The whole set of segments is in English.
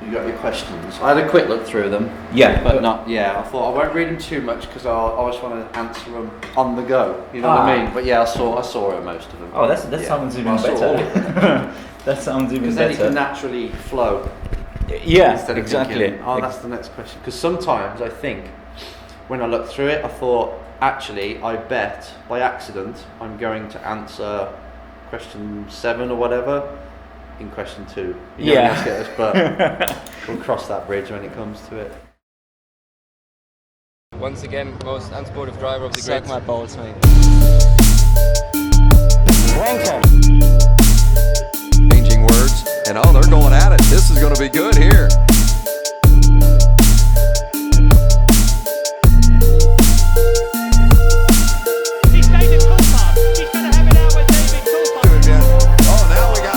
You got your questions. I had a quick look through them. Yeah. But not, I thought I won't read them too much because I just want to answer them on the go. You know what I mean? But yeah, I saw most of them. Oh, that sounds even better. That sounds even better. Because then it can naturally flow. Yeah, instead of exactly. Thinking, that's the next question. Because sometimes I think, when I looked through it, I thought, actually, I bet by accident I'm going to answer question 7 or whatever in question 2. But we'll cross that bridge when it comes to it. Once again, most unsportive driver of the grid. Suck my balls, mate. Changing words, and they're going at it. This is going to be good here. He's David Coulthard. He's going to have it out with David Coulthard. Oh, now we got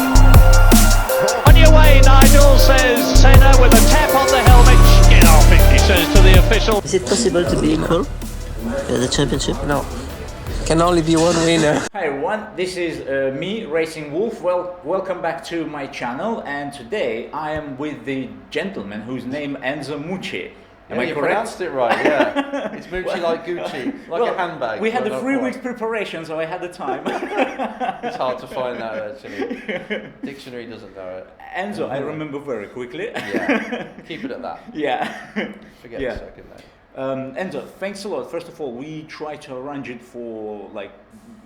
it. On your way, Nigel, says Senna with a tap on the helmet. Get off it, he says to the official. Is it possible to be equal in the championship? No. Can only be one winner. Hi everyone, this is me, Racing Wolf. Welcome back to my channel, and today I am with the gentleman whose name Enzo Mucci. Am I you correct? pronounced it right, yeah. It's Mucci like Gucci, like a handbag. We had but the not 3 quite. weeks preparation, so I had the time. It's hard to find that actually. Dictionary doesn't know it. Enzo, I remember very quickly. Yeah, keep it at that. Yeah. Forget Yeah. the second name. Enzo, thanks a lot. First of all, we tried to arrange it for like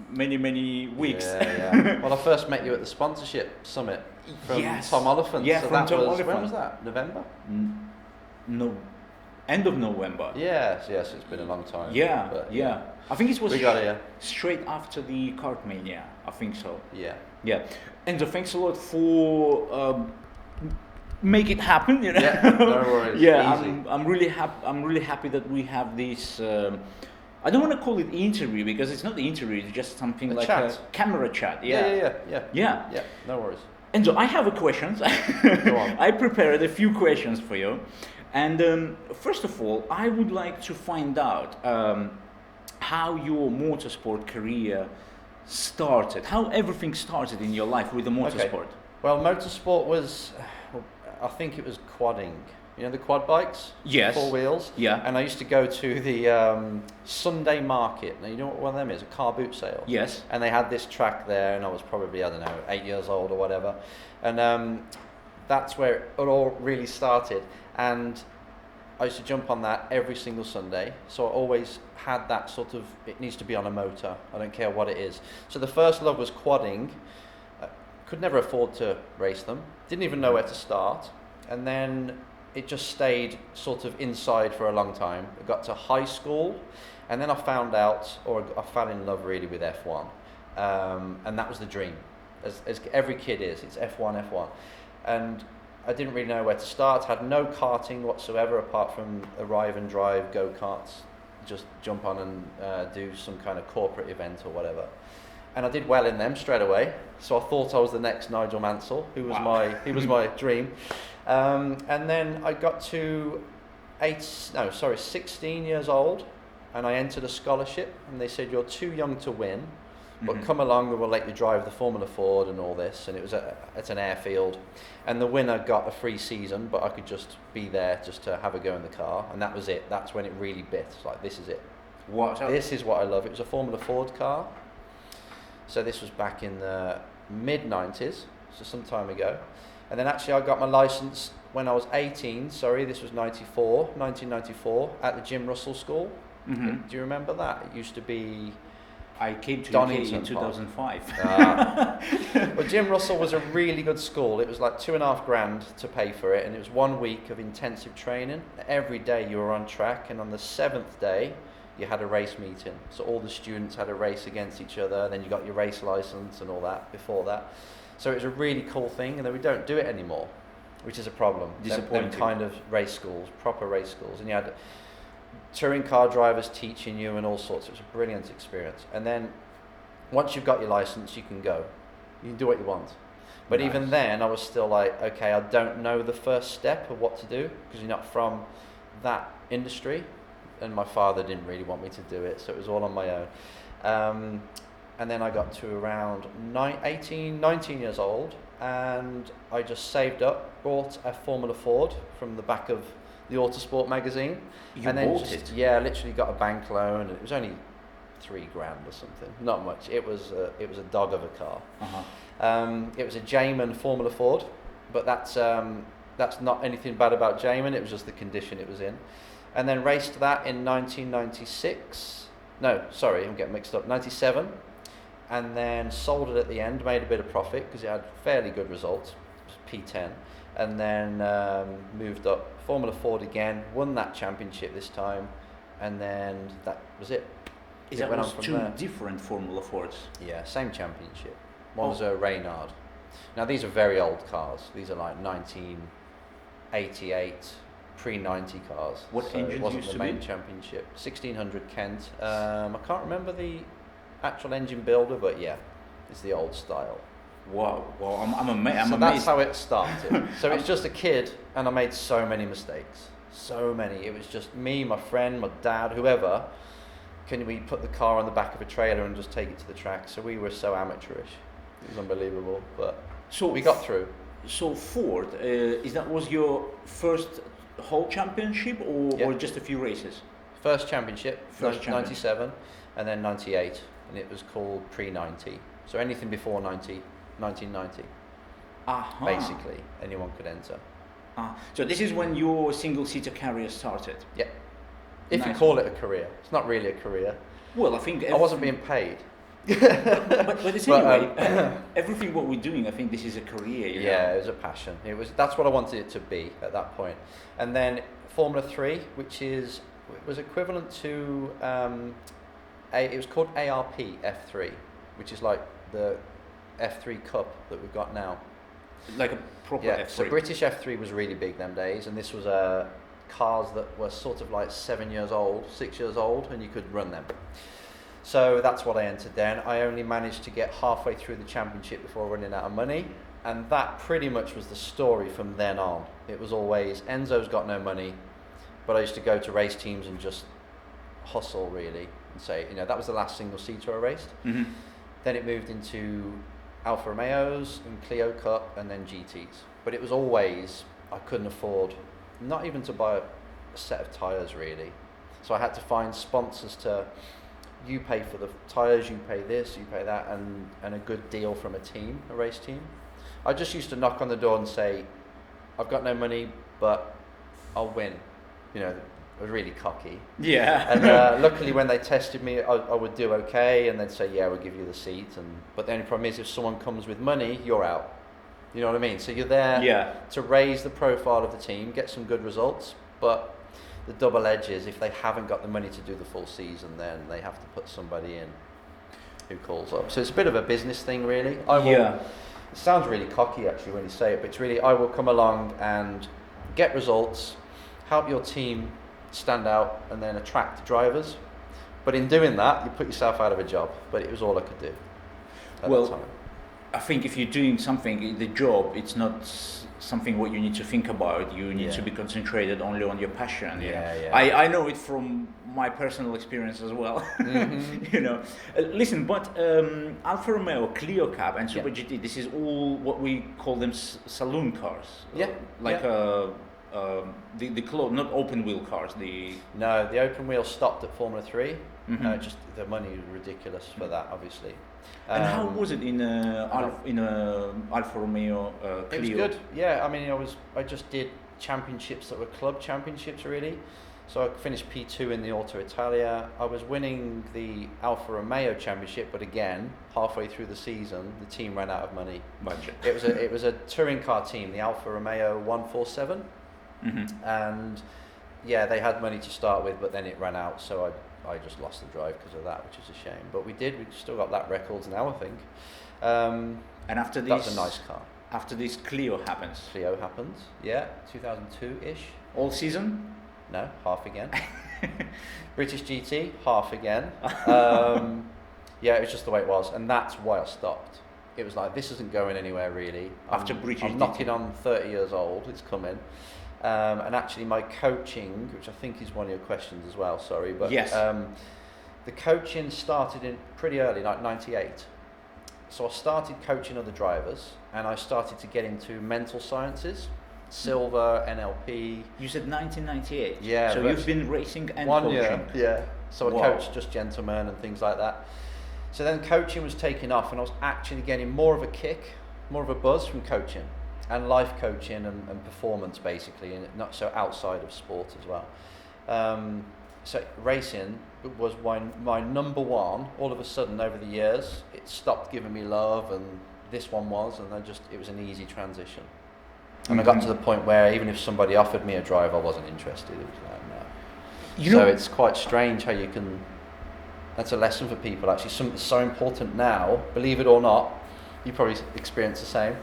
many weeks. Yeah. Well, I first met you at the sponsorship summit from Yes. Tom Oliphant. Yeah, so from that Tom was, Oliphant. When was that? November? No, end of November. Yes, it's been a long time. Yeah, but, yeah. I think it was We got it, yeah. straight after the Kartmania. I think so. Yeah. Yeah. Enzo, thanks a lot for make it happen. You know? Yeah, no worries. Yeah, Easy. I'm really happy. I'm really happy that we have this. I don't want to call it interview because it's not the interview. It's just something like chat. a camera chat. Yeah. Yeah, no worries. Enzo, I have a questions. Go on. I prepared a few questions for you, and first of all, I would like to find out how your motorsport career started. How everything started in your life with the motorsport. Okay. Well, motorsport was, I think it was quadding. You know the quad bikes? Yes. 4 wheels? Yeah. And I used to go to the Sunday market. Now, you know what one of them is? A car boot sale. Yes. And they had this track there, and I was probably, 8 years old or whatever. And that's where it all really started. And I used to jump on that every single Sunday. So I always had that sort of, it needs to be on a motor. I don't care what it is. So the first love was quadding. Could never afford to race them. Didn't even know where to start. And then it just stayed sort of inside for a long time. I got to high school, and then I found out, or I fell in love really with F1. And that was the dream. As every kid is, it's F1. And I didn't really know where to start, had no karting whatsoever apart from arrive and drive go-karts, just jump on and do some kind of corporate event or whatever. And I did well in them straight away, so I thought I was the next Nigel Mansell, who was he was my dream. And then I got to 16 years old, and I entered a scholarship, and they said, you're too young to win, but come along and we'll let you drive the Formula Ford and all this. And it was at an airfield, and the winner got a free season, but I could just be there just to have a go in the car, and that was it. That's when it really bit. It's like, this is it. This is what I love. It was a Formula Ford car. So this was back in the mid-90s, so some time ago. And then actually I got my license when I was 18, this was 1994, at the Jim Russell School. Do you remember that? It used to be... I came to UK in 2005. Well, Jim Russell was a really good school. It was like $2,500 to pay for it, and it was 1 week of intensive training. Every day you were on track, and on the 7th day, you had a race meeting. So all the students had a race against each other, then you got your race license and all that before that. So it was a really cool thing, and then we don't do it anymore, which is a problem. Disappointing. Them kind of race schools, proper race schools. And you had touring car drivers teaching you and all sorts. It was a brilliant experience. And then once you've got your license, you can go. You can do what you want. But Nice. even then, I was still like, okay, I don't know the first step of what to do, because you're not from that industry. And my father didn't really want me to do it, so it was all on my own. And then I got to around 19 years old, and I just saved up, bought a Formula Ford from the back of the Autosport magazine. You and then bought just, it? Yeah, literally got a bank loan, and it was only $3,000 or something, not much. It was a dog of a car. It was a Jayman Formula Ford, but that's not anything bad about Jayman. It was just the condition it was in. And then raced that in 1996. No, sorry, I'm getting mixed up. 97, and then sold it at the end. Made a bit of profit because it had fairly good results. It was P10, and then moved up Formula Ford again. Won that championship this time, and then that was it. Is that was two different Formula Fords? Yeah, same championship. One was a Reynard. Now these are very old cars. These are like 1988 pre-90 cars. What so engines it wasn't used the to main be? championship. 1600 Kent. I can't remember the actual engine builder, but yeah, it's the old style. Wow, I'm amazed. So that's how it started. So it's just a kid, and I made so many mistakes. So many. It was just me, my friend, my dad, whoever. Can we put the car on the back of a trailer and just take it to the track? So we were so amateurish. It was unbelievable, but we got through. So Ford, was your first whole championship or just a few races? First championship, First 97, and then 98, and it was called pre-90. So anything before 1990, basically, anyone could enter. So this is when your single-seater carrier started? Yeah. If you call it a career. It's not really a career. Well, I think... I wasn't being paid. but it's anyway, everything what we're doing, I think this is a career. You know? It was a passion. That's what I wanted it to be at that point. And then Formula 3, which was equivalent to it was called ARP F3, which is like the F3 Cup that we've got now. Like a proper F3. So British F3 was really big them days, and this was cars that were sort of like 6 years old, and you could run them. So that's what I entered then. I only managed to get halfway through the championship before running out of money, and that pretty much was the story from then on. It was always, Enzo's got no money, but I used to go to race teams and just hustle really, and say, that was the last single-seater I raced. Mm-hmm. Then it moved into Alfa Romeos and Clio Cup and then GTs. But it was always, I couldn't afford, not even to buy a set of tyres really. So I had to find sponsors you pay for the tyres, you pay this, you pay that, and a good deal from a race team. I just used to knock on the door and say, I've got no money, but I'll win. I was really cocky. Yeah. And luckily when they tested me, I would do okay, and they'd say, yeah, we'll give you the seat. But the only problem is if someone comes with money, you're out. You know what I mean? So you're there to raise the profile of the team, get some good results, but the double edge is if they haven't got the money to do the full season, then they have to put somebody in who calls up. So it's a bit of a business thing, really. It sounds really cocky, actually, when you say it, but it's really, I will come along and get results, help your team stand out, and then attract drivers. But in doing that, you put yourself out of a job. But it was all I could do at that time. I think if you're doing something, the job, it's not something what you need to think about. You need to be concentrated only on your passion. I know it from my personal experience as well. Mm-hmm. Listen, but Alfa Romeo, Clio Cup, and Super GT, this is all what we call them saloon cars. The not open wheel cars. No, the open wheel stopped at Formula 3. Mm-hmm. Just the money was ridiculous for that, obviously. And how was it in Alfa Romeo Clio? It was good. Yeah, I mean, I just did championships that were club championships, really. So I finished P2 in the Auto Italia. I was winning the Alfa Romeo championship, but again, halfway through the season, the team ran out of money. Budget. It was a touring car team, the Alfa Romeo 147, mm-hmm. and they had money to start with, but then it ran out, so I just lost the drive because of that, which is a shame. But we still got that records now, I think. And after this, that's a nice car. After this, Clio happens. 2002-ish. All season? No, half again. British GT, half again. It was just the way it was, and that's why I stopped. It was like, this isn't going anywhere really. After British I'm GT. knocking on 30 years old, it's coming. And actually my coaching, which I think is one of your questions as well, sorry, but yes. The coaching started in pretty early, like 98. So I started coaching other drivers, and I started to get into mental sciences, silver, NLP. You said 1998. Yeah. So you've been racing and 1 coaching. year. Yeah. So I Wow. coached just gentlemen and things like that. So then coaching was taking off, and I was actually getting more of a kick, more of a buzz from coaching and life coaching and performance, basically, and not so outside of sport as well. So racing was my number one. All of a sudden, over the years, it stopped giving me love, and this one was, and it was an easy transition. And I got to the point where even if somebody offered me a drive, I wasn't interested. It was like, no. So it's quite strange how you can. That's a lesson for people, actually. Something that's so important now, believe it or not, you probably experience the same.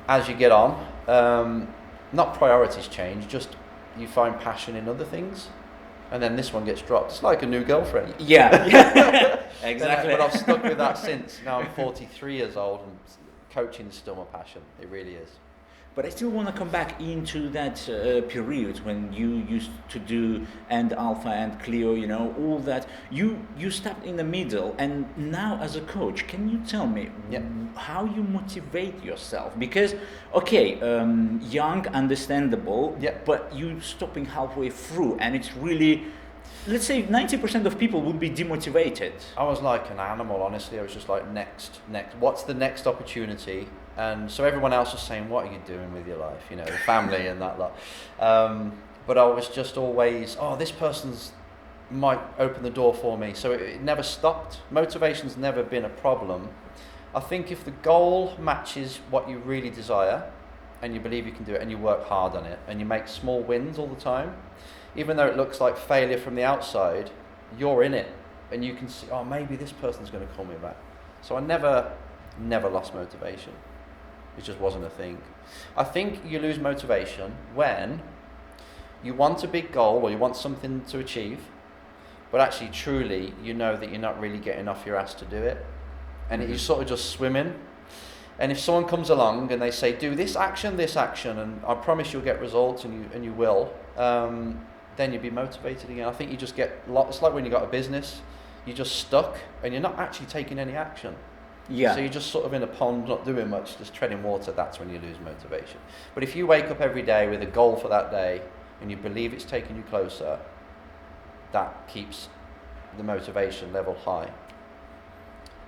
As you get on, not priorities change, just you find passion in other things. And then this one gets dropped. It's like a new girlfriend. Yeah. Exactly. But I've stuck with that since. Now I'm 43 years old, and coaching is still my passion. It really is. But I still want to come back into that period when you used to do and Alpha and Clio, you know, all that. You stepped in the middle, and now as a coach, can you tell me how you motivate yourself? Because, okay, young, understandable, but you stopping halfway through, and it's really, let's say 90% of people would be demotivated. I was like an animal, honestly. I was just like, next. What's the next opportunity? And so everyone else was saying, what are you doing with your life? You know, family and that lot. But I was just always, this person's might open the door for me. So it never stopped. Motivation's never been a problem. I think if the goal matches what you really desire, and you believe you can do it, and you work hard on it, and you make small wins all the time, even though it looks like failure from the outside, you're in it, and you can see, maybe this person's going to call me back. So I never lost motivation. It just wasn't a thing. I think you lose motivation when you want a big goal or you want something to achieve, but actually truly you know that you're not really getting off your ass to do it, and you're sort of just swimming. And if someone comes along and they say, do this action, and I promise you'll get results, and you will, then you'll be motivated again. I think you just get it's like when you got a business, you're just stuck and you're not actually taking any action. Yeah. So you're just sort of in a pond, not doing much, just treading water. That's when you lose motivation. But if you wake up every day with a goal for that day and you believe it's taking you closer, that keeps the motivation level high.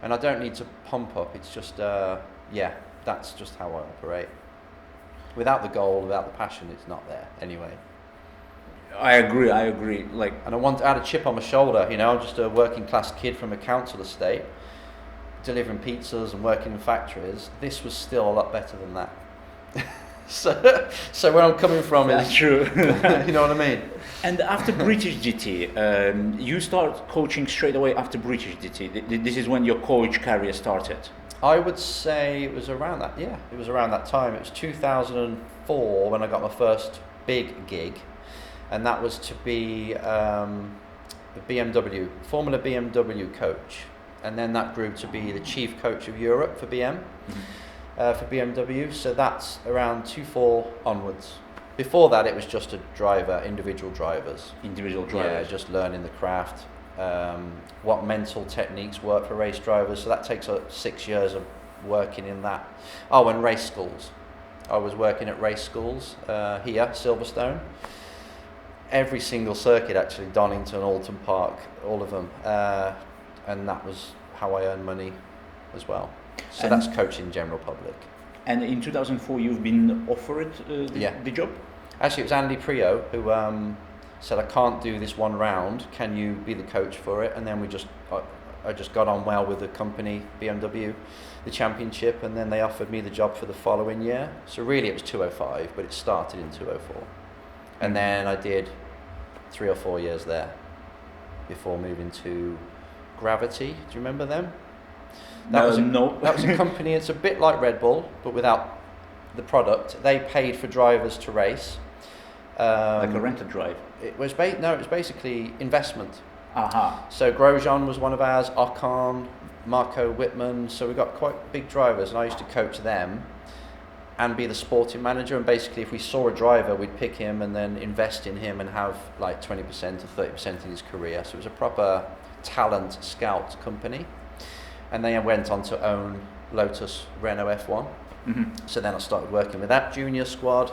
And I don't need to pump up. It's just, that's just how I operate. Without the goal, without the passion, it's not there anyway. I agree. And I had a chip on my shoulder. You know, I'm just a working class kid from a council estate, delivering pizzas and working in factories. This was still a lot better than that. so where I'm coming from is true. You know what I mean? And after British GT, you start coaching straight away after British GT. This is when your coach career started. I would say it was around that. Yeah, it was around that time. It was 2004 when I got my first big gig, and that was to be a BMW, Formula BMW coach. And then that grew to be the chief coach of Europe for for BMW. So that's around 2004 onwards. Before that, it was just a driver, individual drivers. Yeah, just learning the craft, what mental techniques work for race drivers. So that takes 6 years of working in that. Oh, and race schools. I was working at race schools here, Silverstone. Every single circuit, actually, Donington, Alton Park, all of them. And that was how I earned money as well. So that's coaching general public. And in 2004, you've been offered the job? Actually, it was Andy Prio who said, I can't do this one round. Can you be the coach for it? And then I just got on well with the company, BMW, the championship, and then they offered me the job for the following year. So really it was 2005, but it started in 2004. And then I did 3 or 4 years there before moving to Gravity. Do you remember them? That was a company. It's a bit like Red Bull, but without the product. They paid for drivers to race. Like a rent a drive. It was basically investment. Aha. So Grosjean was one of ours, Ocon, Marco Whitman. So we got quite big drivers, and I used to coach them and be the sporting manager. And basically, if we saw a driver, we'd pick him and then invest in him and have like 20% or 30% in his career. So it was a proper talent scout company. And they went on to own Lotus Renault F1. So then I started working with that junior squad.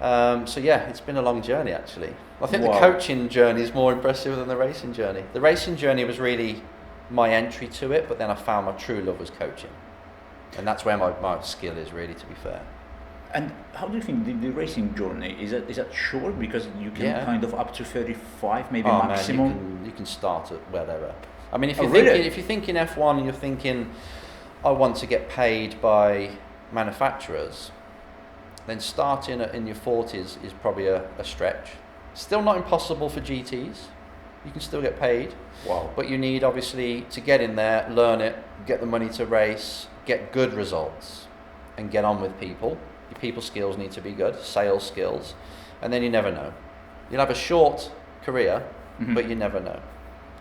So yeah, it's been a long journey actually. I think the coaching journey is more impressive than the racing journey. The racing journey was really my entry to it, but then I found my true love was coaching. And that's where my skill is really, to be fair. And how do you think the racing journey, is that short? Because you can kind of up to 35 maybe maximum? Man, you can start at whatever. I mean, if you're thinking F1 and you're thinking, I want to get paid by manufacturers, then starting in your 40s is probably a stretch. Still not impossible for GTs. You can still get paid. Wow. But you need, obviously, to get in there, learn it, get the money to race, get good results, and get on with people. Your people skills need to be good, sales skills, and then you never know. You'll have a short career, but you never know.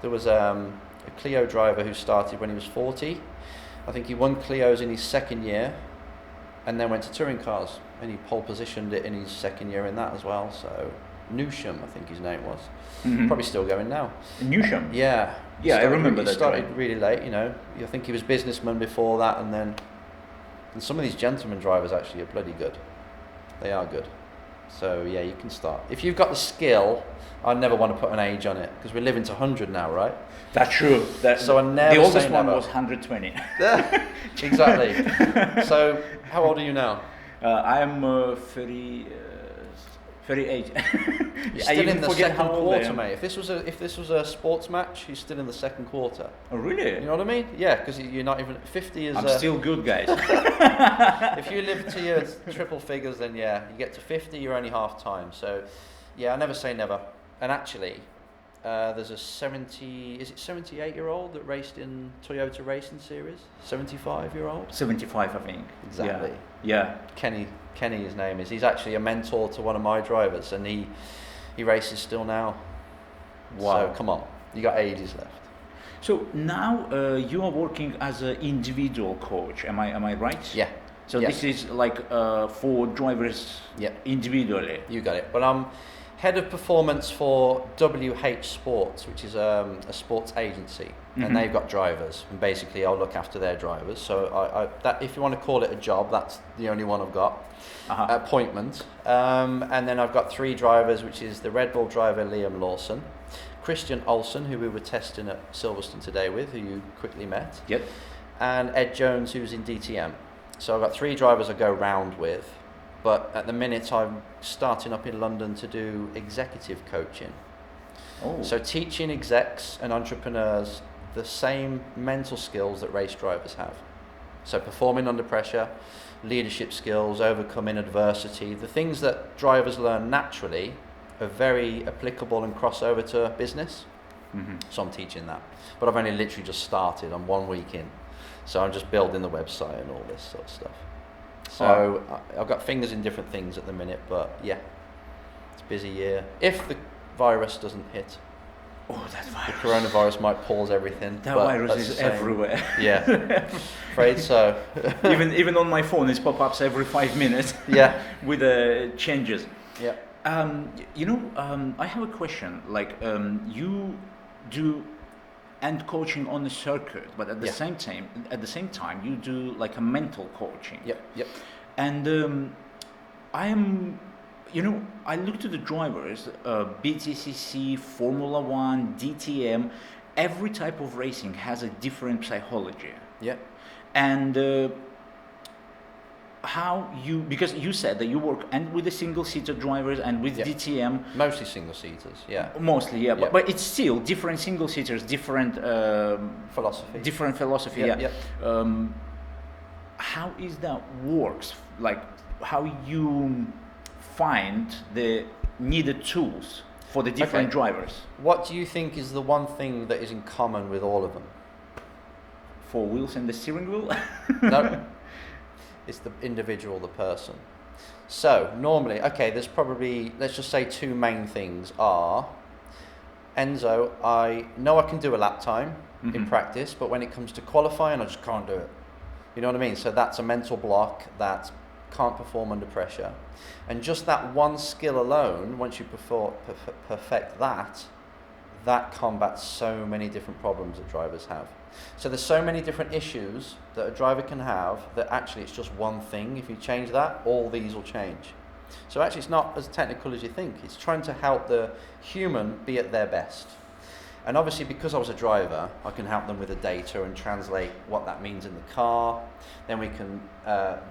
There was a Clio driver who started when he was 40. I think he won Clios in his second year, and then went to touring cars, and he pole positioned it in his second year in that as well. So Newsham, I think his name was. Probably still going now. Newsham? Yeah. Yeah, I remember that. He started really late, you know. I think he was businessman before that, and then some of these gentleman drivers actually are bloody good. They are good. So yeah, you can start. If you've got the skill, I never want to put an age on it, because we're living to 100 now, right? That's true. So I never the oldest say one never. was 120. Exactly. So how old are you now? I am 38. You're still in the second quarter, mate. If this was a sports match, you're still in the second quarter. Oh, really? You know what I mean? Yeah, because you're not even 50 is. I'm still good, guys. If you live to your triple figures, then yeah, you get to 50, you're only half time. So, yeah, I never say never. And actually, there's a 78-year-old that raced in Toyota Racing Series. 75-year-old. 75, I think. Exactly. Yeah. Kenny, his name is. He's actually a mentor to one of my drivers, and he races still now. Wow. So come on, you got ages left. So now you are working as an individual coach. Am I right? Yeah. So this is like for drivers individually. You got it. But I'm head of performance for WH Sports, which is a sports agency, and they've got drivers, and basically I'll look after their drivers. So I that, if you want to call it a job, that's the only one I've got. Appointment. And then I've got 3 drivers, which is the Red Bull driver Liam Lawson, Christian Olsen, who we were testing at Silverstone today with, who you quickly met, and Ed Jones, who's in DTM. So I've got 3 drivers I go round with. But at the minute, I'm starting up in London to do executive coaching. Oh. So teaching execs and entrepreneurs the same mental skills that race drivers have. So performing under pressure, leadership skills, overcoming adversity, the things that drivers learn naturally are very applicable and cross over to business. So I'm teaching that. But I've only literally just started. I'm 1 week in. So I'm just building the website and all this sort of stuff. So I've got fingers in different things at the minute, but yeah, it's a busy year. If the virus doesn't hit. Oh, that virus. The coronavirus might pause everything. That virus is everywhere. Yeah, afraid so. even on my phone, it's pop-ups every 5 minutes. Yeah. With changes. Yeah. I have a question. Like, you do end coaching on the circuit, but at the same time, you do like a mental coaching. Yep. And I look to the drivers, BTCC, Formula One, DTM. Every type of racing has a different psychology. Yeah. And because you said that you work and with the single-seater drivers and with DTM. Mostly single-seaters, yeah. Mostly, yeah. But it's still different single-seaters, different philosophy. Different philosophy, how is that works? Like, how you find the needed tools for the different drivers? What do you think is the one thing that is in common with all of them? 4 wheels and the steering wheel? No. It's the individual, the person. So normally, there's probably, let's just say 2 main things are, Enzo, I know I can do a lap time in practice, but when it comes to qualifying, I just can't do it. You know what I mean? So that's a mental block, that can't perform under pressure. And just that one skill alone, once you perfect that that combats so many different problems that drivers have. So there's so many different issues that a driver can have that actually it's just one thing. If you change that, all these will change. So actually it's not as technical as you think. It's trying to help the human be at their best. And obviously because I was a driver, I can help them with the data and translate what that means in the car. Then we can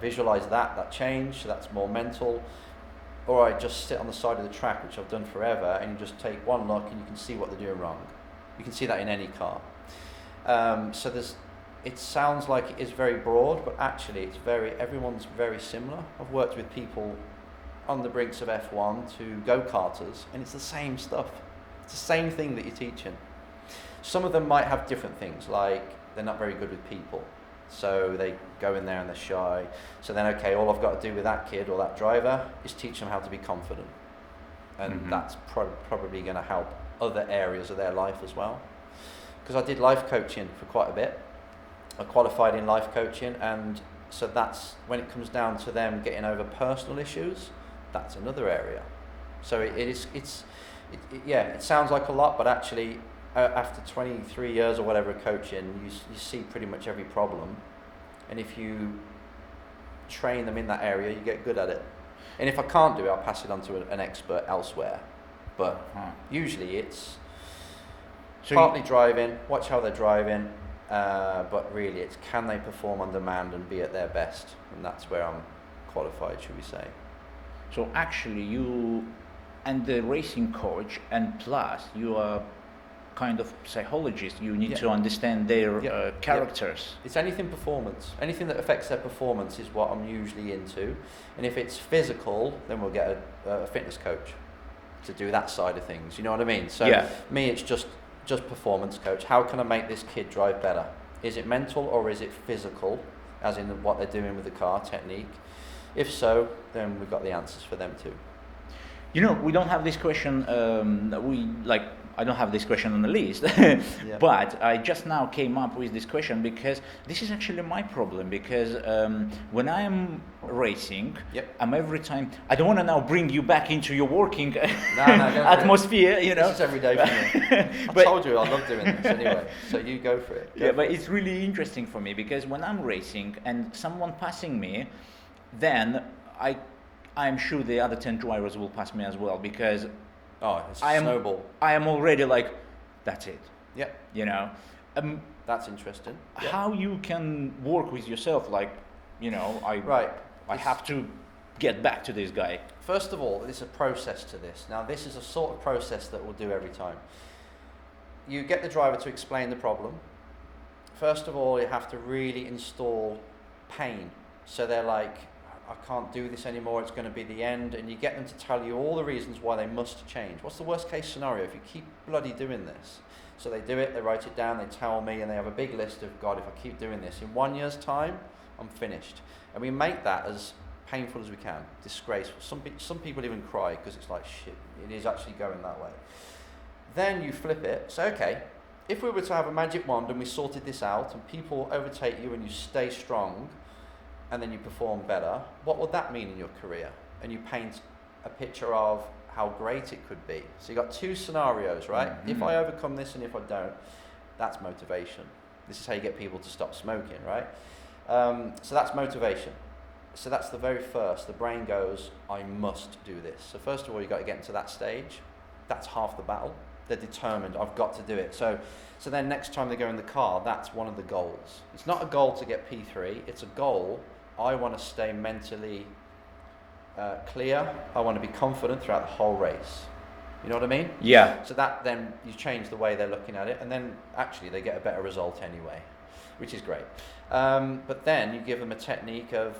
visualize that change, so that's more mental. Or I just sit on the side of the track, which I've done forever, and you just take one look and you can see what they're doing wrong. You can see that in any car. So it sounds like it is very broad, but actually everyone's very similar. I've worked with people on the brinks of F1 to go-karters, and it's the same stuff. It's the same thing that you're teaching. Some of them might have different things, like they're not very good with people. So they go in there and they're shy. So then, okay, all I've got to do with that kid or that driver is teach them how to be confident. And that's probably going to help other areas of their life as well. Because I did life coaching for quite a bit. I qualified in life coaching, and so that's when it comes down to them getting over personal issues, that's another area. So it sounds like a lot, but actually after 23 years or whatever of coaching, you see pretty much every problem, and if you train them in that area, you get good at it. And if I can't do it, I'll pass it on to an expert elsewhere. But usually it's partly driving, watch how they're driving, but really it's can they perform on demand and be at their best, and that's where I'm qualified, should we say. So actually you and the racing coach, and plus you are kind of psychologist, you need to understand their characters. It's anything performance. Anything that affects their performance is what I'm usually into. And if it's physical, then we'll get a fitness coach to do that side of things. You know what I mean? So me, it's just performance coach. How can I make this kid drive better? Is it mental or is it physical, as in what they're doing with the car, technique? If so, then we've got the answers for them too. You know, we don't have this question, I don't have this question on the list, but I just now came up with this question because this is actually my problem, because when I'm racing, I'm every time, I don't want to now bring you back into your working atmosphere, you know. This is every day for me. I told you I love doing this anyway, so you go for it. But it's really interesting for me because when I'm racing and someone passing me, then I'm sure the other 10 drivers will pass me as well, because it's a snowball. I am already like, that's it. Yeah. You know. That's interesting. How you can work with yourself, like, you know, I have to get back to this guy. First of all, there's a process to this. Now, this is a sort of process that we'll do every time. You get the driver to explain the problem. First of all, you have to really install pain. So they're like, I can't do this anymore, it's going to be the end, and you get them to tell you all the reasons why they must change. What's the worst case scenario if you keep bloody doing this? So they do it, they write it down, they tell me, and they have a big list of, God, if I keep doing this, in 1 year's time, I'm finished. And we make that as painful as we can, disgraceful. Some people even cry because it's like, shit, it is actually going that way. Then you flip it, so okay, if we were to have a magic wand and we sorted this out, and people overtake you and you stay strong, and then you perform better, what would that mean in your career? And you paint a picture of how great it could be. So you've got two scenarios, right? If I overcome this and if I don't, that's motivation. This is how you get people to stop smoking, right? So that's motivation. So that's the very first. The brain goes, I must do this. So first of all, you've got to get into that stage. That's half the battle. They're determined, I've got to do it. So then next time they go in the car, that's one of the goals. It's not a goal to get P3, it's a goal. I want to stay mentally clear. I want to be confident throughout the whole race. You know what I mean? Yeah. So that then you change the way they're looking at it, and then actually they get a better result anyway, which is great. But then you give them a technique of,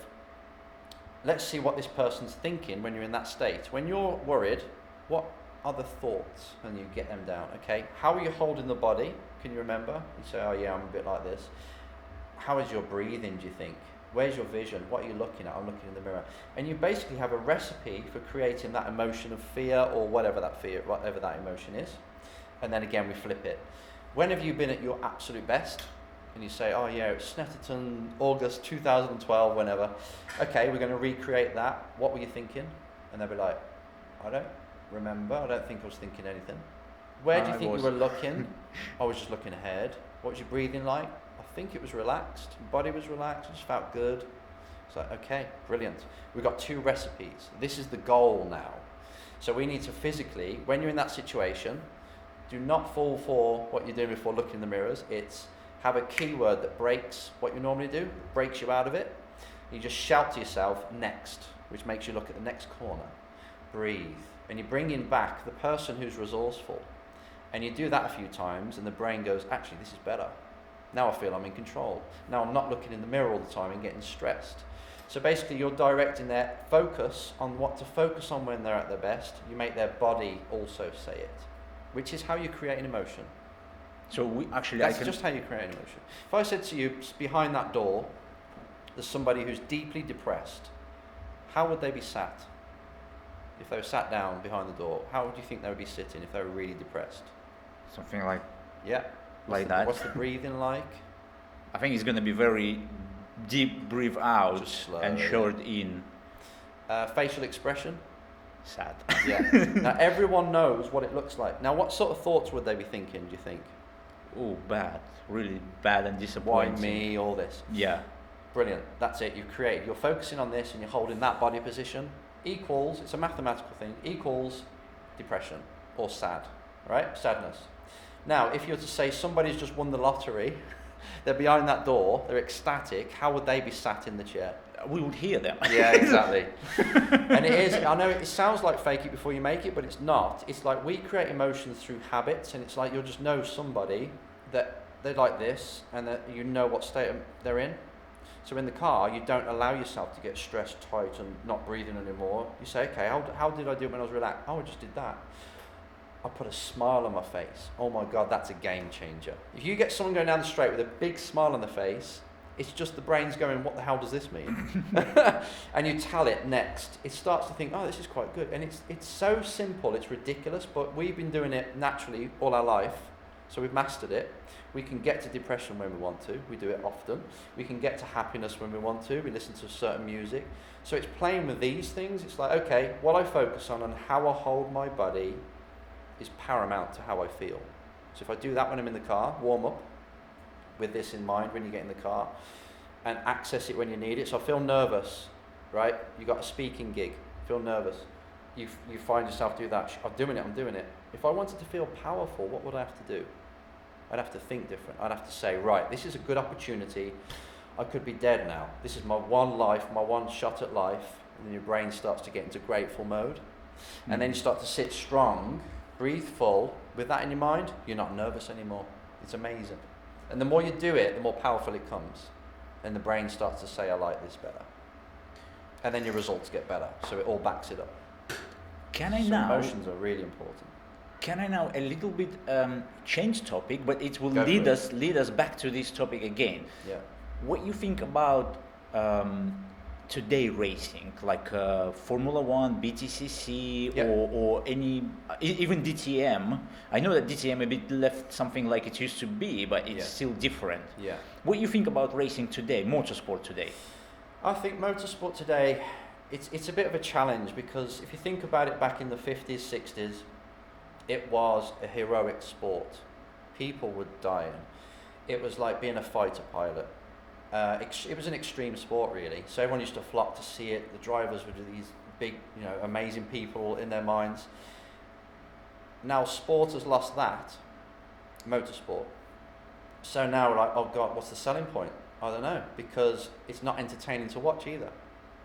let's see what this person's thinking when you're in that state. When you're worried, what are the thoughts? And you get them down. Okay, how are you holding the body? Can you remember? You say, oh yeah, I'm a bit like this. How is your breathing, do you think? Where's your vision? What are you looking at? I'm looking in the mirror. And you basically have a recipe for creating that emotion of fear, or whatever that emotion is. And then again, we flip it. When have you been at your absolute best? And you say, oh yeah, it's Snetterton, August 2012, whenever. Okay, we're going to recreate that. What were you thinking? And they'll be like, I don't remember. I don't think I was thinking anything. Where do you think you were looking? I was just looking ahead. What was your breathing like? I think it was relaxed. Your body was relaxed. It just felt good. It's like, okay, brilliant. We've got 2 recipes. This is the goal now. So we need to physically, when you're in that situation, do not fall for what you're doing before looking in the mirrors. It's have a keyword that breaks what you normally do, breaks you out of it. You just shout to yourself, next, which makes you look at the next corner. Breathe. And you're bringing back the person who's resourceful. And you do that a few times and the brain goes, actually, this is better. Now I feel I'm in control. Now I'm not looking in the mirror all the time and getting stressed. So basically you're directing their focus on what to focus on when they're at their best. You make their body also say it, which is how you create an emotion. So That's just how you create an emotion. If I said to you, behind that door, there's somebody who's deeply depressed, how would they be sat? If they were sat down behind the door, how would you think they would be sitting if they were really depressed? Something like Yeah. that. What's the breathing like? I think it's going to be very deep breathe out Just slow, and short in. Facial expression? Sad. Yeah. Now everyone knows what it looks like. Now what sort of thoughts would they be thinking, do you think? Oh, bad. Really bad and Why disappointing. me, all this? Yeah. Brilliant. That's it. You've created. You're focusing on this and you're holding that body position. Equals, it's a mathematical thing, equals depression or sad, right? Sadness. Now, if you were to say somebody's just won the lottery, they're behind that door, they're ecstatic, how would they be sat in the chair? We would hear them. Yeah, exactly. And it is, I know it sounds like fake it before you make it, but it's not. It's like we create emotions through habits, and it's like you'll just know somebody that they're like this, and that you know what state they're in. So in the car, you don't allow yourself to get stressed, tight, and not breathing anymore. You say, okay, how did I do it when I was relaxed? Oh, I just did that. I put a smile on my face. Oh my God, that's a game changer. If you get someone going down the straight with a big smile on the face, it's just the brain's going, what the hell does this mean? And you tell it next. It starts to think, oh, this is quite good. And it's so simple, it's ridiculous, but we've been doing it naturally all our life. So we've mastered it. We can get to depression when we want to. We do it often. We can get to happiness when we want to. We listen to certain music. So it's playing with these things. It's like, okay, what I focus on and how I hold my body is paramount to how I feel. So if I do that when I'm in the car, warm up with this in mind when you get in the car, and access it when you need it. So I feel nervous, right? You got a speaking gig, feel nervous. You find yourself do that. I'm doing it. If I wanted to feel powerful, what would I have to do? I'd have to think different. I'd have to say, right, this is a good opportunity. I could be dead now. This is my one life, my one shot at life. And then your brain starts to get into grateful mode. And then you start to sit strong, breathe full. With that in your mind, you're not nervous anymore. It's amazing. And the more you do it, the more powerful it comes. And the brain starts to say, I like this better. And then your results get better. So it all backs it up. Emotions are really important. Can I now a little bit change topic, but it will Go lead for us back to this topic again. Yeah. What you think about today racing, like Formula One, BTCC, Yep. or any even DTM? I know that DTM a bit left something like it used to be, but it's still different. Yeah. What do you think about racing today, motorsport today? I think motorsport today, it's a bit of a challenge because if you think about it back in the 50s, 60s, it was a heroic sport. People were dying. It was like being a fighter pilot. It was an extreme sport, really. So everyone used to flock to see it. The drivers were these big, amazing people in their minds. Now sport has lost that, motorsport. So now we're like, oh God, what's the selling point? I don't know, because it's not entertaining to watch either,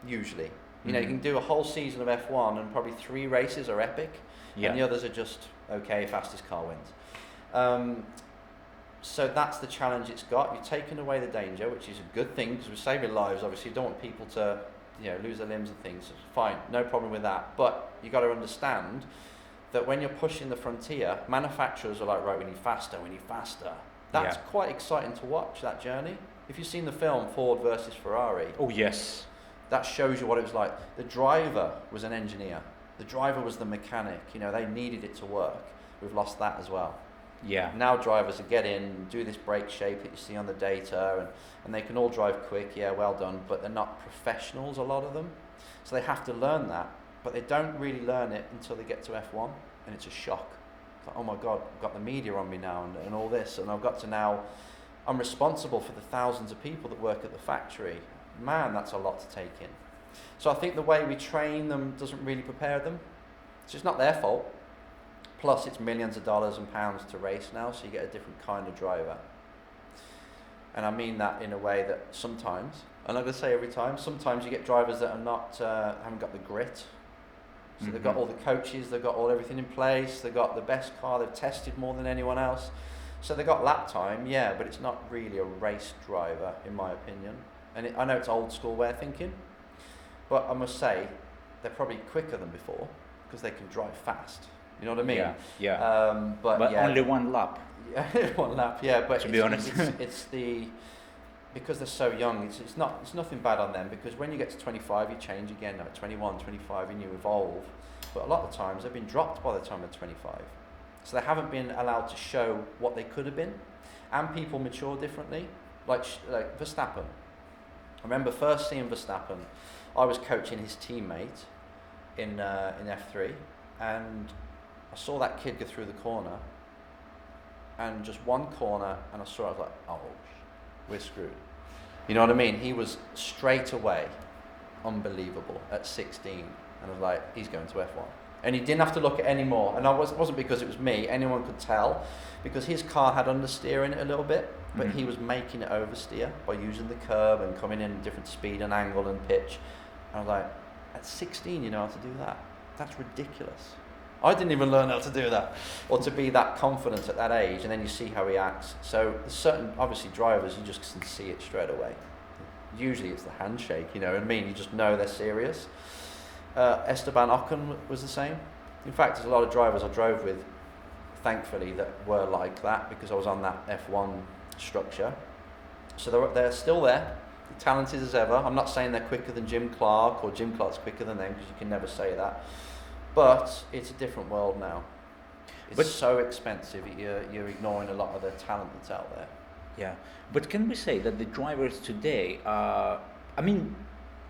usually. You can do a whole season of F1 and probably 3 races are epic, and the others are just, okay, fastest car wins. So that's the challenge it's got. You're taking away the danger, which is a good thing because we're saving lives. Obviously, you don't want people to, lose their limbs and things. So fine, no problem with that. But you got to understand that when you're pushing the frontier, manufacturers are like, right, we need faster. That's quite exciting to watch, that journey. If you've seen the film Ford versus Ferrari, Oh yes. that shows you what it was like. The driver was an engineer. The driver was the mechanic. They needed it to work. We've lost that as well. Yeah. Now drivers get in, do this brake shape that you see on the data, and they can all drive quick, well done, but they're not professionals, a lot of them. So they have to learn that, but they don't really learn it until they get to F1, and it's a shock. Like, oh my God, I've got the media on me now and all this, and I've got to now, I'm responsible for the thousands of people that work at the factory. Man, that's a lot to take in. So I think the way we train them doesn't really prepare them. So it's not their fault. Plus it's millions of dollars and pounds to race now, so you get a different kind of driver. And I mean that in a way that sometimes, I'm not going to say every time, sometimes you get drivers that are not, haven't got the grit. So they've got all the coaches, they've got everything in place, they've got the best car, they've tested more than anyone else. So they've got lap time, yeah, but it's not really a race driver, in my opinion. And I know it's old school way of thinking, but I must say, they're probably quicker than before, because they can drive fast. You know what I mean? Yeah. But yeah, only one lap. Yeah, one lap, yeah. But to be honest, it's the, because they're so young, it's nothing bad on them, because when you get to 25 you change again, at 21, 25 and you evolve, but a lot of times they've been dropped by the time they're 25, so they haven't been allowed to show what they could have been, and people mature differently, like Verstappen. I remember first seeing Verstappen, I was coaching his teammate in F3, and I saw that kid go through the corner, and just one corner, and I was like, oh, we're screwed. You know what I mean? He was straight away unbelievable at 16, and I was like, he's going to F1. And he didn't have to look at any more, and it wasn't because it was me, anyone could tell, because his car had understeer in it a little bit, but he was making it oversteer by using the curb and coming in different speed and angle and pitch. And I was like, at 16 you know how to do that? That's ridiculous. I didn't even learn how to do that, or to be that confident at that age, and then you see how he acts. So there's certain, obviously, drivers, you just can see it straight away. Usually it's the handshake, you know what I mean? You just know they're serious. Esteban Ocon was the same. In fact, there's a lot of drivers I drove with, thankfully, that were like that, because I was on that F1 structure. So they're still there, talented as ever. I'm not saying they're quicker than Jim Clark, or Jim Clark's quicker than them, because you can never say that. But it's a different world now. It's so expensive, you're ignoring a lot of the talent that's out there. Yeah, but can we say that the drivers today are, I mean,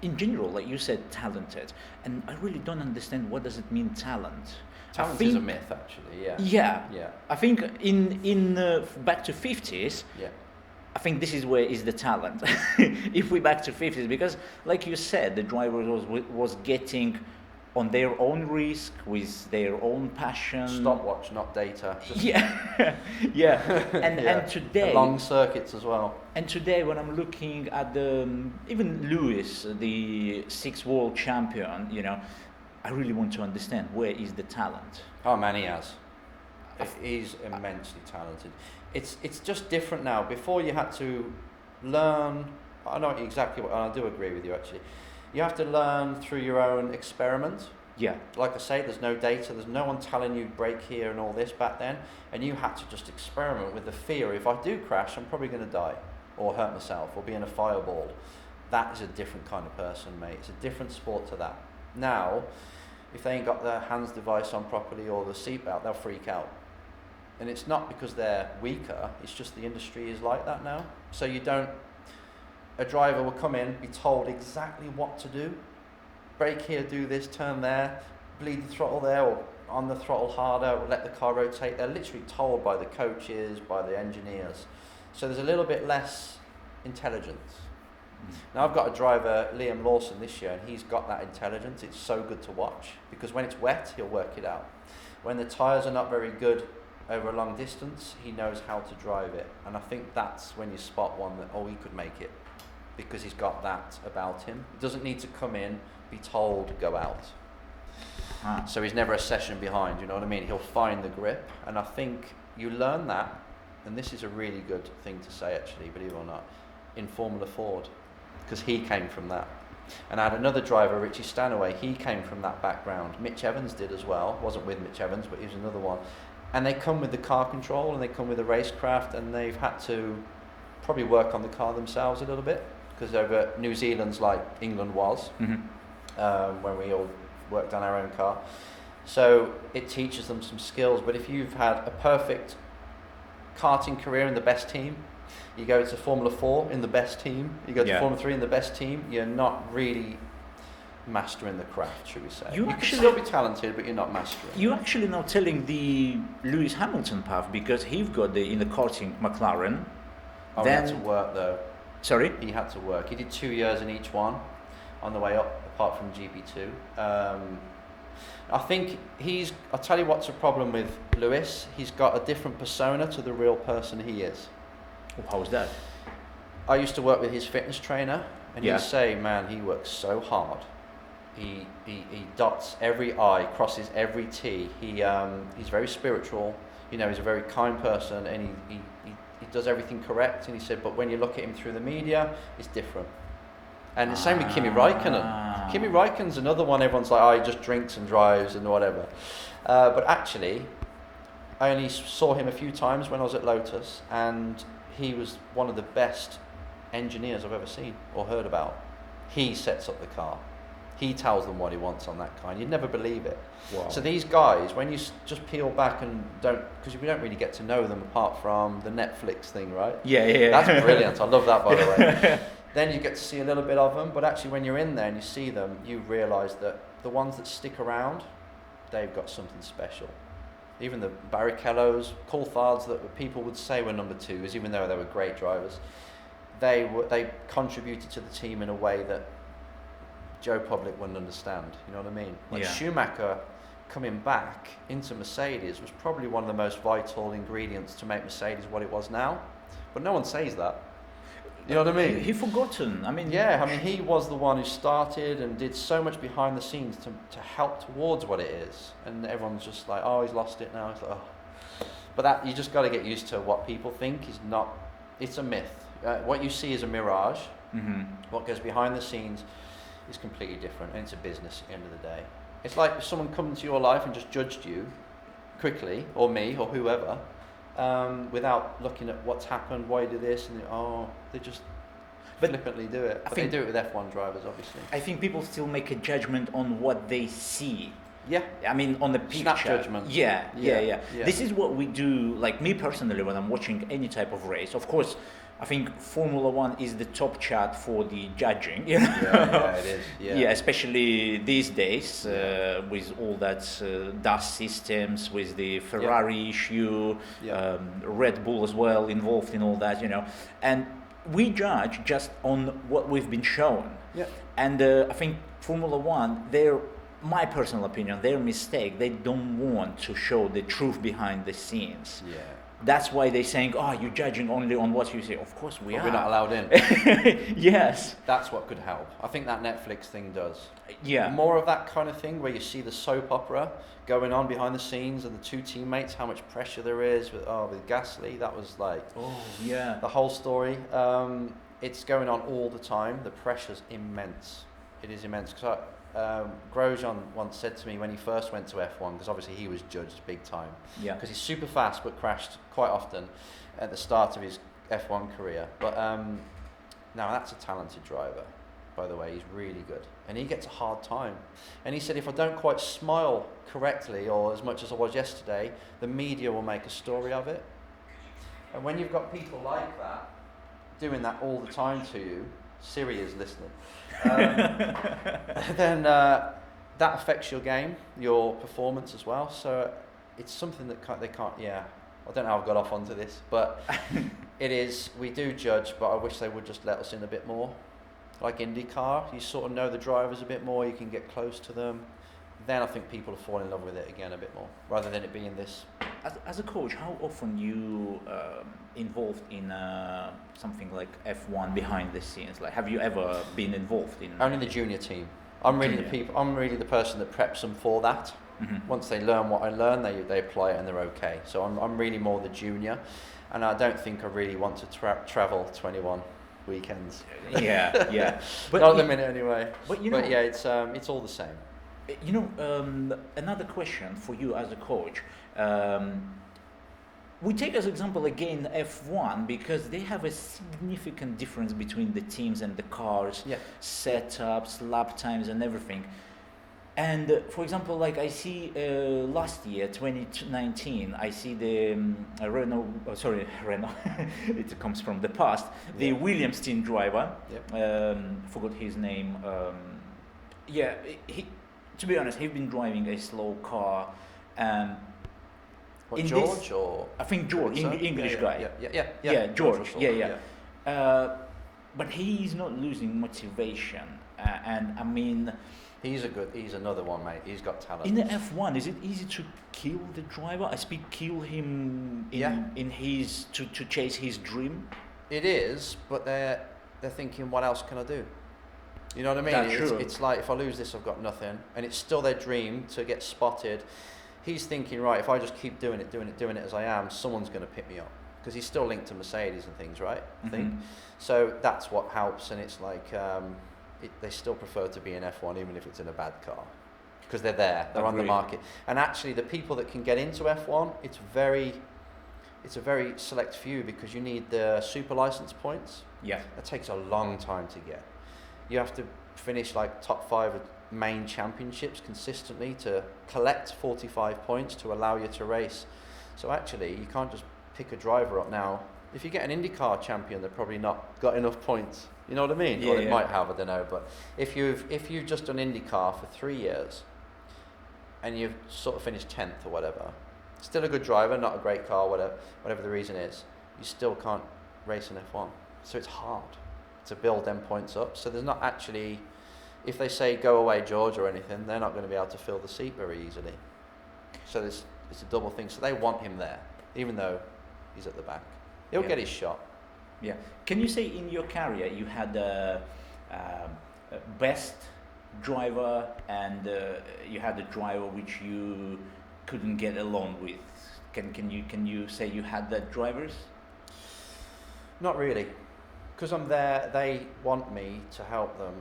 in general, like you said, talented, and I really don't understand what does it mean, talent. Talent is a myth, actually, yeah. Yeah. I think in back to 50s, yeah, I think this is where is the talent. If we back to 50s, because like you said, the driver was getting on their own risk, with their own passion. Stopwatch, not data. Yeah. And today, and long circuits as well. And today, when I'm looking at even Lewis, the 6 world champion, you know, I really want to understand where is the talent. Oh man, he has. He's immensely talented. It's just different now. Before you had to learn. I know exactly what, and I do agree with you actually. You have to learn through your own experiment. Yeah. Like I say, there's no data, there's no one telling you brake here and all this back then, and you had to just experiment with the fear. If I do crash, I'm probably going to die, or hurt myself, or be in a fireball. That is a different kind of person, mate. It's a different sport to that. Now, if they ain't got their hands device on properly or the seatbelt, they'll freak out. And it's not because they're weaker, it's just the industry is like that now. So a driver will come in, be told exactly what to do. Brake here, do this, turn there, bleed the throttle there, or on the throttle harder, or let the car rotate. They're literally told by the coaches, by the engineers. So there's a little bit less intelligence. Now I've got a driver, Liam Lawson, this year, and he's got that intelligence. It's so good to watch, because when it's wet, he'll work it out. When the tyres are not very good over a long distance, he knows how to drive it. And I think that's when you spot one that, oh, he could make it, because he's got that about him. He doesn't need to come in, be told, go out. So he's never a session behind, you know what I mean? He'll find the grip, and I think you learn that, and this is a really good thing to say actually, believe it or not, in Formula Ford, because he came from that. And I had another driver, Richie Stanaway, he came from that background. Mitch Evans did as well, wasn't with Mitch Evans, but he was another one. And they come with the car control, and they come with the racecraft, and they've had to probably work on the car themselves a little bit, because over New Zealand's like England was, when we all worked on our own car. So it teaches them some skills. But if you've had a perfect karting career in the best team, you go to Formula 4 in the best team, you go to Formula 3 in the best team, you're not really mastering the craft, should we say. You You can actually- still be talented, but you're not mastering. You actually now telling the Lewis Hamilton path because he's got in the karting McLaren. Oh, he had to work though. Sorry? He had to work. He did 2 years in each one on the way up, apart from GP2. I think I'll tell you what's a problem with Lewis. He's got a different persona to the real person he is. Oh, how's that? I used to work with his fitness trainer, and Yeah. he'd say, man, he works so hard. He dots every I, crosses every T. He's very spiritual. You know, he's a very kind person, and he does everything correct. And he said, but when you look at him through the media, it's different. And the same with Kimi Räikkönen. Kimi Räikkönen's another one. Everyone's like, oh, he just drinks and drives and whatever. But actually, I only saw him a few times when I was at Lotus, and he was one of the best engineers I've ever seen or heard about. He sets up the car. He tells them what he wants on that car, and you'd never believe it. Wow. So these guys, when you just peel back and because we don't really get to know them apart from the Netflix thing, right? Yeah. That's brilliant. I love that, by the way. Then you get to see a little bit of them, but actually when you're in there and you see them, you realise that the ones that stick around, they've got something special. Even the Barrichellos, Coulthards that people would say were number twos, even though they were great drivers, they contributed to the team in a way that Joe Public wouldn't understand. You know what I mean? Like Yeah. Schumacher coming back into Mercedes was probably one of the most vital ingredients to make Mercedes what it was now, but no one says that. You know what I mean? He forgotten. I mean, Yeah, I mean, he was the one who started and did so much behind the scenes to help towards what it is. And everyone's just like, oh, he's lost it now. It's like, oh. But that, you just got to get used to what people think is not, it's a myth. What you see is a mirage. Mm-hmm. What goes behind the scenes is completely different. And it's a business at the end of the day. It's like if someone come into your life and just judged you quickly, or me, or whoever, without looking at what's happened, why you do this, and they just flippantly do it. But they do it with F1 drivers, obviously. I think people still make a judgment on what they see. Yeah. I mean, on the picture. Snap judgment. Yeah. Yeah. This is what we do, like me personally, when I'm watching any type of race. Of course, I think Formula One is the top chart for the judging. You know? Yeah, it is. Yeah. Especially these days with all that dust systems, with the Ferrari issue, Red Bull as well involved in all that, you know. And we judge just on what we've been shown. Yeah. And I think Formula One, my personal opinion, their mistake, they don't want to show the truth behind the scenes. Yeah. That's why they're saying, oh, you're judging only on what you say. Of course we are. We're not allowed in. Yes. That's what could help. I think that Netflix thing does. Yeah. More of that kind of thing where you see the soap opera going on behind the scenes and the two teammates, how much pressure there is with Gasly. That was like the whole story. It's going on all the time. The pressure's immense. It is immense. Because Grosjean once said to me when he first went to F1, because obviously he was judged big time, because he's super fast but crashed quite often at the start of his F1 career. But now that's a talented driver, by the way. He's really good, and he gets a hard time. And he said, if I don't quite smile correctly or as much as I was yesterday, the media will make a story of it. And when you've got people like that doing that all the time to you, Siri is listening. Then that affects your game, your performance as well. So it's something that they can't. Yeah, I don't know how I've got off onto this, but it is. We do judge, but I wish they would just let us in a bit more. Like IndyCar, you sort of know the drivers a bit more. You can get close to them. Then I think people will fall in love with it again a bit more, rather than it being this. As a coach, how often you involved in something like F1 behind the scenes? Like, have you ever been involved in? Only the junior team. I'm really the person that preps them for that. Mm-hmm. Once they learn what I learn, they apply it and they're okay. So I'm really more the junior, and I don't think I really want to travel 21 weekends. Yeah. But not at the minute anyway. But you know, it's all the same. You know, another question for you as a coach. We take as example again F1 because they have a significant difference between the teams and the cars, setups, lap times, and everything. And for example, like I see last year, 2019, I see the Renault. It comes from the past. The Williams team driver, forgot his name. Yeah, to be honest, he's been driving a slow car. What, in George this, or? I think George, English guy. Yeah, George. Russell, Yeah. But he's not losing motivation, and I mean, He's another one, mate. He's got talent. in the F1, is it easy to kill the driver? I speak kill him in his to chase his dream. It is, but they're thinking, what else can I do? You know what I mean? That's it's, true. it's like, if I lose this, I've got nothing, and it's still their dream to get spotted. He's thinking, right, if I just keep doing it as I am, someone's going to pick me up, because he's still linked to Mercedes and things, right? I think so. That's what helps, and it's like they still prefer to be in F1 even if it's in a bad car, because they're on the Agreed. market. And actually, the people that can get into F1, it's a very select few, because you need the super license points. Yeah. That takes a long time to get. You have to finish like top 5 of main championships consistently to collect 45 points to allow you to race. So actually, you can't just pick a driver up now. If you get an IndyCar champion, they've probably not got enough points. You know what I mean? Yeah, or they yeah. might have, I don't know. But if you've just done IndyCar for 3 years and you've sort of finished 10th or whatever, still a good driver, not a great car, whatever the reason is, you still can't race in F1. So it's hard to build them points up. So there's not actually, if they say go away George or anything, they're not going to be able to fill the seat very easily. So it's a double thing. So they want him there, even though he's at the back. He'll get his shot. Yeah. Can you say in your career you had a best driver and you had a driver which you couldn't get along with? Can you say you had that drivers? Not really, because I'm there. They want me to help them.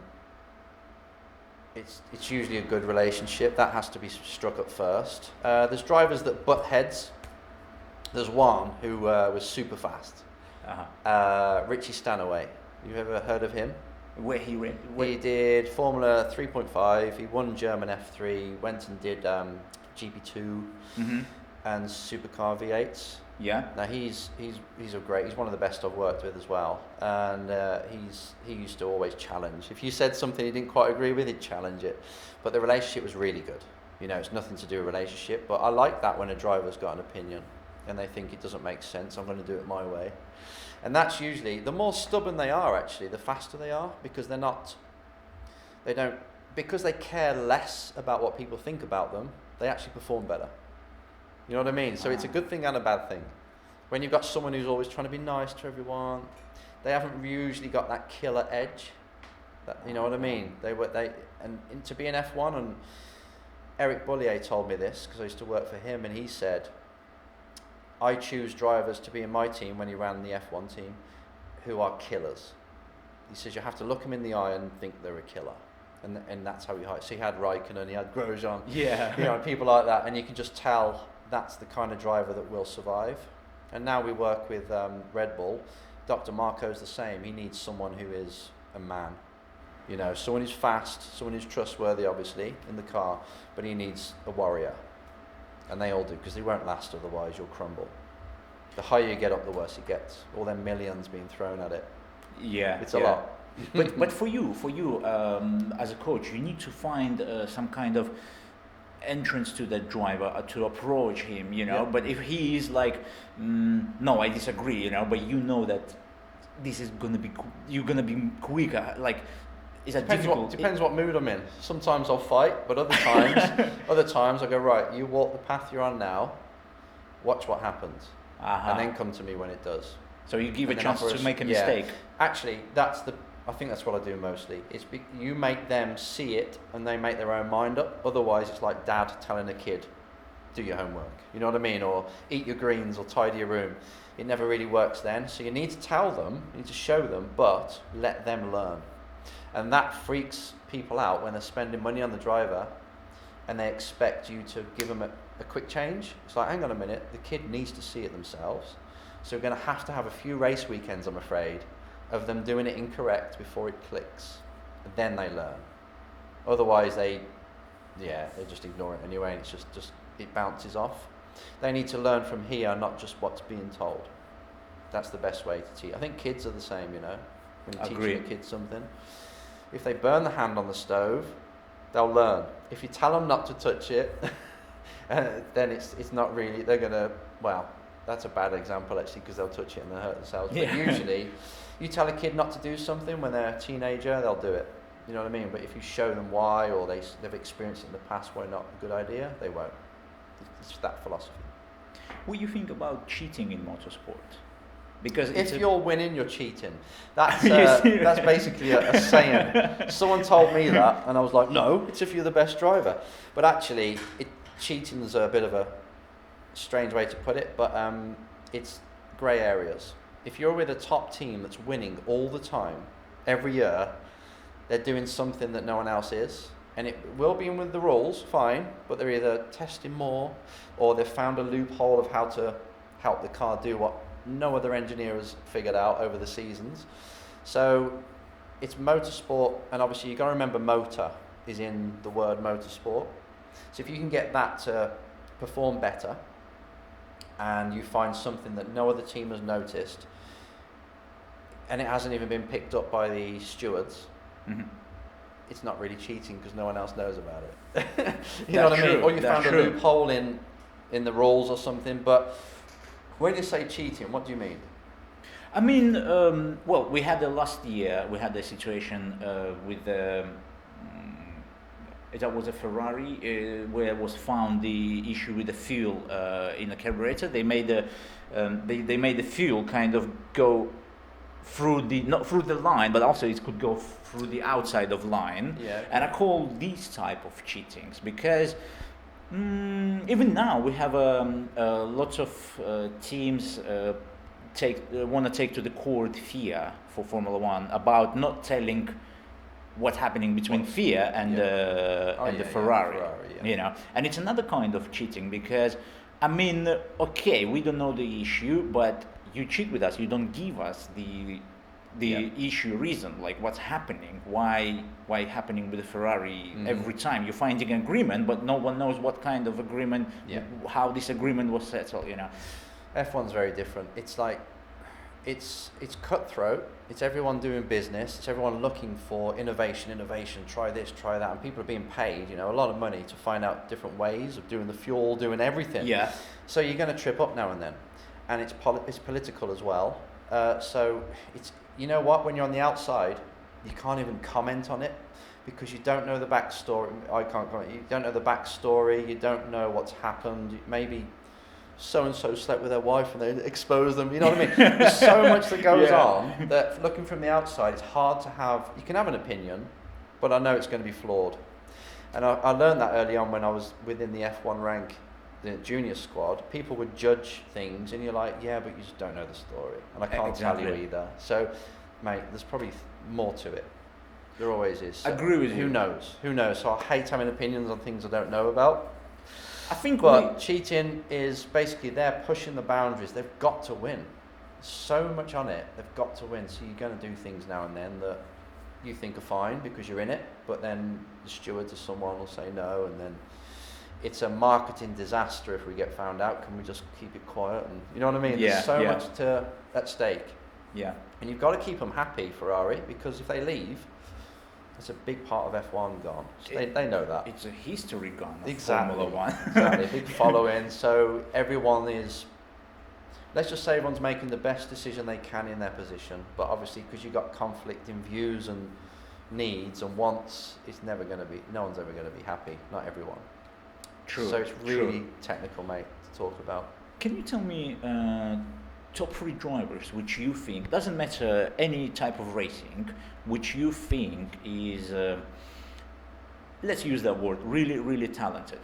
It's usually a good relationship that has to be struck up first. There's drivers that butt heads. There's one who was super fast, Richie Stanaway. You ever heard of him? Where he ran? He did Formula 3.5. He won German F3. Went and did GP2 and supercar V8s. Yeah. Now he's a great. He's one of the best I've worked with as well. And he used to always challenge. If you said something he didn't quite agree with, he'd challenge it. But the relationship was really good. You know, it's nothing to do with relationship. But I like that when a driver's got an opinion and they think it doesn't make sense. I'm going to do it my way. And that's usually, the more stubborn they are actually, the faster they are, because because they care less about what people think about them, they actually perform better. You know what I mean? So it's a good thing and a bad thing. When you've got someone who's always trying to be nice to everyone, they haven't usually got that killer edge. You know what I mean? And to be an F1, and Eric Bollier told me this because I used to work for him, and he said, I choose drivers to be in my team when he ran the F1 team who are killers. He says you have to look them in the eye and think they're a killer. And that's how he hired. So he had Raikkonen, he had Grosjean, people like that, and you can just tell that's the kind of driver that will survive. And now we work with Red Bull. Dr. Marco's the same. He needs someone who is a man. You know, someone who's fast, someone who's trustworthy, obviously, in the car, but he needs a warrior. And they all do, because they won't last otherwise, you'll crumble. The higher you get up, the worse it gets. All them millions being thrown at it. Yeah. It's a lot. but for you, as a coach, you need to find some kind of entrance to that driver to approach him, you know. But if he is like, no, I disagree, you know, but you know that this is gonna be, you're gonna be quicker, like. Is that difficult? Depends what mood I'm in. Sometimes I'll fight, but other times I go, right, you walk the path you're on now, watch what happens, and then come to me when it does. So you give a chance to make a mistake. Actually, I think that's what I do mostly. You make them see it and they make their own mind up. Otherwise, it's like dad telling a kid, do your homework. You know what I mean? Or eat your greens or tidy your room. It never really works then. So you need to tell them, you need to show them, but let them learn. And that freaks people out when they're spending money on the driver and they expect you to give them a quick change. It's like, hang on a minute, the kid needs to see it themselves. So we're going to have a few race weekends, I'm afraid, of them doing it incorrect before it clicks. And then they learn. Otherwise, they just ignore it anyway, and it's just it bounces off. They need to learn from here, not just what's being told. That's the best way to teach. I think kids are the same, you know. When you're teaching a kid something, if they burn the hand on the stove, they'll learn. If you tell them not to touch it, then it's not really, they're going to, well, that's a bad example actually, because they'll touch it and they'll hurt themselves. But usually, you tell a kid not to do something when they're a teenager, they'll do it. You know what I mean? But if you show them why, or they've experienced it in the past why not a good idea, they won't. It's that philosophy. What do you think about cheating in motorsport? Because if you're winning, you're cheating. That's basically a saying. Someone told me that, and I was like, no, it's if you're the best driver. But actually, cheating is a bit of a strange way to put it, but it's grey areas. If you're with a top team that's winning all the time, every year, they're doing something that no one else is, and it will be in with the rules, fine, but they're either testing more, or they've found a loophole of how to help the car do what no other engineer has figured out over the seasons. So it's motorsport, and obviously you've got to remember motor is in the word motorsport. So if you can get that to perform better, and you find something that no other team has noticed, and it hasn't even been picked up by the stewards, it's not really cheating because no one else knows about it. You know what I mean? Or you found a loophole in the rules or something. But when you say cheating, what do you mean? I mean, well, we had last year, we had a situation with that was a Ferrari where was found the issue with the fuel in the carburetor. They made they made the fuel kind of go through not through the line, but also it could go through the outside of line. Yeah. And I call these type of cheatings because even now we have lots of teams want to take to the court FIA for Formula One about not telling what's happening between FIA and the Ferrari, you know, and it's another kind of cheating because, I mean, okay, we don't know the issue, but you cheat with us. You don't give us the issue reason, like what's happening, why happening with the Ferrari every time. You're finding an agreement, but no one knows what kind of agreement, how this agreement was settled. You know, F1's very different. It's like it's cutthroat. It's everyone doing business. It's everyone looking for innovation. Try this, try that, and people are being paid, you know, a lot of money to find out different ways of doing the fuel, doing everything. Yeah. So you're going to trip up now and then, and it's political as well. So it's, you know what, when you're on the outside, you can't even comment on it because you don't know the backstory. I can't comment. You don't know the backstory. You don't know what's happened. Maybe so-and-so slept with their wife and they exposed them, you know what I mean? There's so much that goes on that looking from the outside, it's hard to have, you can have an opinion, but I know it's going to be flawed. And I learned that early on when I was within the F1 rank, the junior squad. People would judge things and you're like, yeah, but you just don't know the story. And I can't tell you either. So, mate, there's probably more to it. There always is. So I agree with you. Who knows? So I hate having opinions on things I don't know about. I think cheating is basically they're pushing the boundaries. They've got to win. There's so much on it. They've got to win. So you're going to do things now and then that you think are fine because you're in it, but then the stewards or someone will say no, and then it's a marketing disaster if we get found out. Can we just keep it quiet? And you know what I mean? There's so much at stake. Yeah. And you've got to keep them happy, Ferrari, because if they leave, it's a big part of F1 gone. So they know that. It's a history gone. Exactly. Formula One. Exactly. Big following. So everyone is, let's just say everyone's making the best decision they can in their position. But obviously, because you've got conflict in views and needs and wants, it's never going to be, no one's ever going to be happy. Not everyone. True. So it's really technical, mate, to talk about. Can you tell me top 3 drivers which you think, doesn't matter any type of racing, which you think is, let's use that word, really, really talented?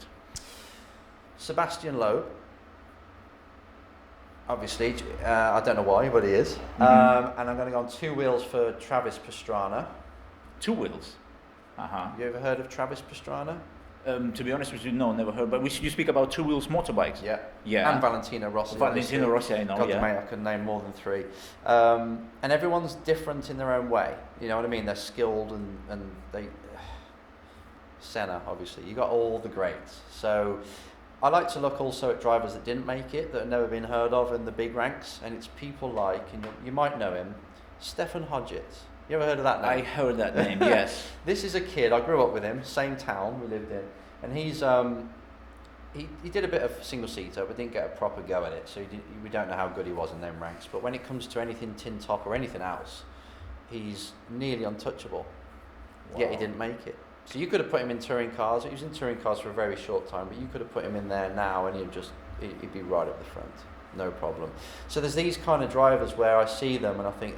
Sebastian Loeb. Obviously, I don't know why, but he is. And I'm going to go on 2 wheels for Travis Pastrana. 2 wheels? Uh-huh. You ever heard of Travis Pastrana? To be honest with you, no, never heard. But you speak about 2 wheels motorbikes. Yeah. And Valentino Rossi. Valentino Rossi, I know. God, mate, I could name more than 3. And everyone's different in their own way. You know what I mean? They're skilled and they. Senna, obviously. You got all the greats. So I like to look also at drivers that didn't make it, that have never been heard of in the big ranks, and it's people like, you might know him, Stefan Hodgetts. You ever heard of that name? I heard that name, yes. This is a kid, I grew up with him, same town we lived in, and he's he did a bit of single-seater but didn't get a proper go at it, so we don't know how good he was in them ranks, but when it comes to anything tin top or anything else, he's nearly untouchable. Wow. Yet he didn't make it. So you could have put him in touring cars. He was in touring cars for a very short time, but you could have put him in there now and he'd be right up the front, no problem. So there's these kind of drivers where I see them and I think,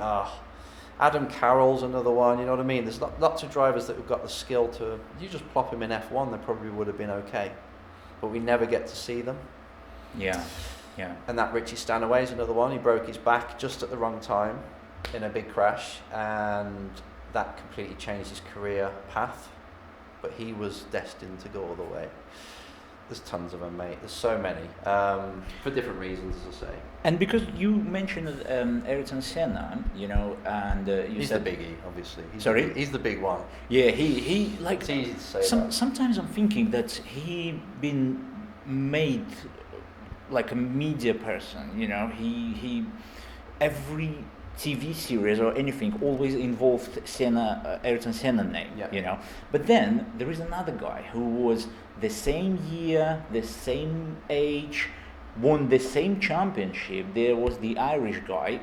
Adam Carroll's another one, you know what I mean? There's lots of drivers that have got the skill to, you just plop him in F1, they probably would have been okay. But we never get to see them. Yeah. And that Richie Stanaway is another one. He broke his back just at the wrong time in a big crash, and that completely changed his career path. But he was destined to go all the way. There's tons of them, mate. There's so many, for different reasons, as I say. And because you mentioned Ayrton Senna, you know, and you He's said the biggie, obviously. He's the big one. Yeah, he like. It's easy to say that. Sometimes I'm thinking that he been made like a media person. You know, he every TV series or anything always involved Ayrton Senna name. Yeah. You know, but then there is another guy who was the same year, the same age, won the same championship. There was the Irish guy,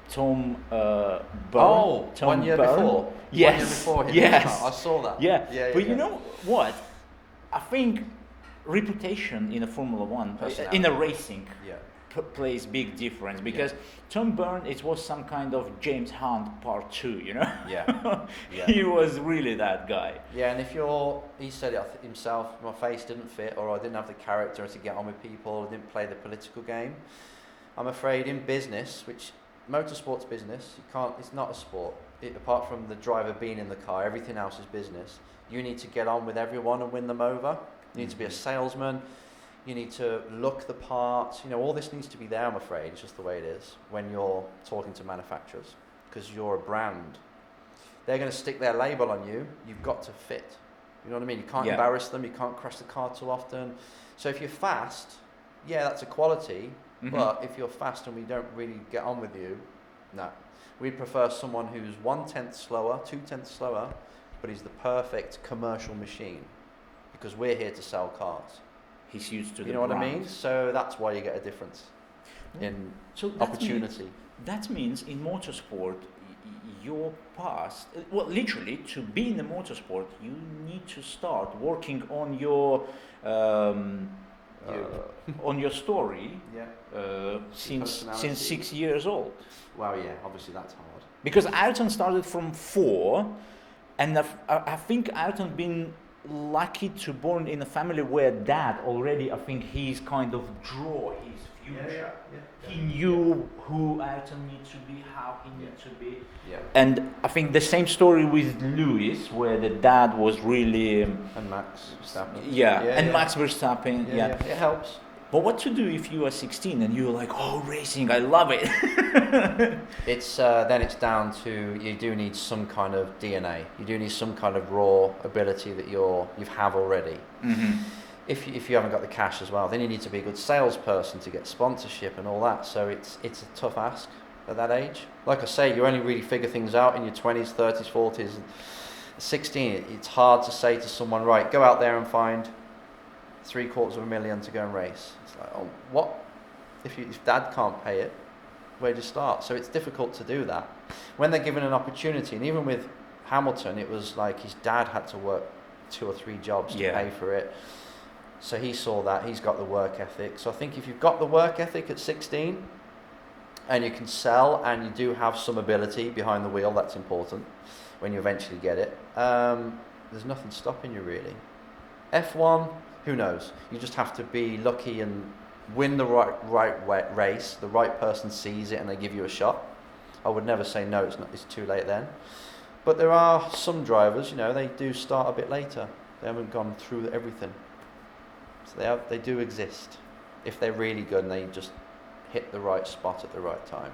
Tom Byrne. Oh, Tom 1 year Byrne. before. Yes. 1 year before him. Yes. I saw that. Yeah. But you know what? I think reputation in a Formula One, in a racing, plays big difference, because Tom Byrne, it was some kind of James Hunt part 2, you know? Yeah. He was really that guy. Yeah, and he said it himself, my face didn't fit, or I didn't have the character to get on with people, I didn't play the political game. I'm afraid in business, which motorsport's business, it's not a sport. Apart from the driver being in the car, everything else is business. You need to get on with everyone and win them over. You need to be a salesman. You need to look the part. You know, all this needs to be there, I'm afraid. It's just the way it is when you're talking to manufacturers, because you're a brand. They're going to stick their label on you. You've got to fit. You know what I mean? You can't embarrass them. You can't crash the car too often. So if you're fast, that's a quality. Mm-hmm. But if you're fast and we don't really get on with you, no. We'd prefer someone who's 1/10 slower, 2/10 slower, but he's the perfect commercial machine, because we're here to sell cars. He's used to you know what I mean? So that's why you get a difference in opportunity. That means in motorsport, your past, well, literally, to be in the motorsport, you need to start working on your on your story since 6 years old. Wow, yeah, obviously that's hard. Because Ayrton started from 4, and I think Ayrton been lucky to born in a family where dad already, I think he's kind of draw his future. He knew who Ayrton needs to be, how he needs to be. Yeah. And I think the same story with Lewis, where the dad was really and Max Verstappen. Max Verstappen. Yeah, it helps. But what to do if you are 16 and you're like, oh, racing, I love it. It's then it's down to, you do need some kind of DNA. You do need some kind of raw ability that you have already. Mm-hmm. If you haven't got the cash as well, then you need to be a good salesperson to get sponsorship and all that. So it's a tough ask at that age. Like I say, you only really figure things out in your 20s, 30s, 40s. 16, it's hard to say to someone, right, go out there and find $750,000 to go and race. It's like, oh, what? If dad can't pay it, where do you start? So it's difficult to do that. When they're given an opportunity, and even with Hamilton, it was like his dad had to work 2 or 3 jobs to pay for it. So he saw that, he's got the work ethic. So I think if you've got the work ethic at 16, and you can sell, and you do have some ability behind the wheel, that's important when you eventually get it, there's nothing stopping you really. F1, who knows? You just have to be lucky and win the right race, the right person sees it and they give you a shot. I would never say no, it's too late then. But there are some drivers, you know, they do start a bit later. They haven't gone through everything. So they do exist. If they're really good and they just hit the right spot at the right time.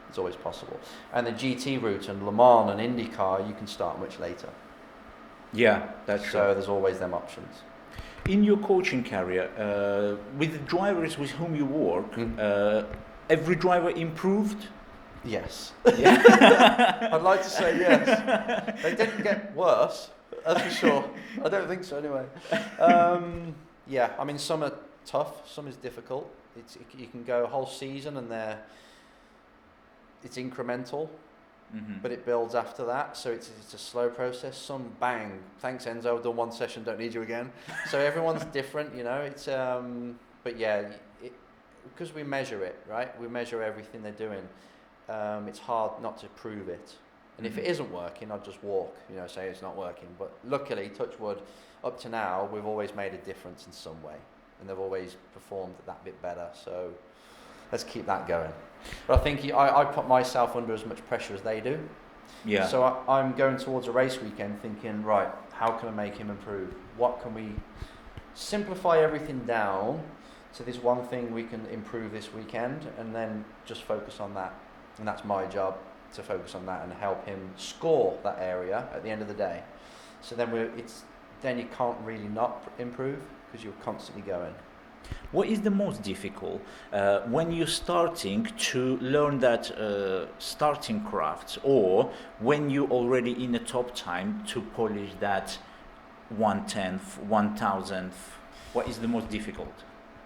It's always possible. And the GT route and Le Mans and IndyCar, you can start much later. Yeah, that's true. So there's always them options. In your coaching career, with the drivers with whom you work, every driver improved Yes. I'd like to say yes. They didn't get worse, that's for sure. I don't think so anyway. Yeah, I mean, some are tough, some is difficult. You can go a whole season and it's incremental, but it builds after that. So it's a slow process. Some bang, thanks Enzo, I've done one session, don't need you again. So everyone's different, you know. It's but yeah, because we measure it, right? We measure everything they're doing. It's hard not to prove it. And if it isn't working, I'd just walk, you know, say it's not working. But luckily, touch wood, up to now, we've always made a difference in some way. And they've always performed that bit better. So let's keep that going. But I think I put myself under as much pressure as they do. Yeah. So I'm going towards a race weekend thinking, right, how can I make him improve? What can we simplify everything down to this one thing we can improve this weekend, and then just focus on that. And that's my job, to focus on that and help him score that area at the end of the day. So then then you can't really not improve because you're constantly going. What is the most difficult when you're starting to learn that starting crafts, or when you're already in the top time to polish that 1/10th, 1,000th? What is the most difficult?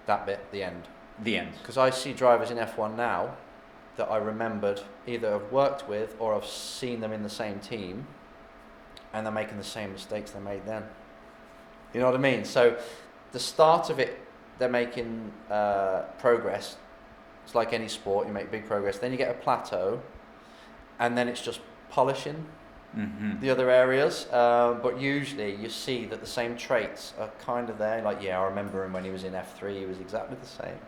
That bit, the end. The end. Because I see drivers in F1 now that I remembered either I've worked with or I've seen them in the same team, and they're making the same mistakes they made then. You know what I mean? So the start of it, they're making progress. It's like any sport, you make big progress. Then you get a plateau, and then it's just polishing the other areas. But usually you see that the same traits are kind of there. Like, yeah, I remember him when he was in F3, he was exactly the same.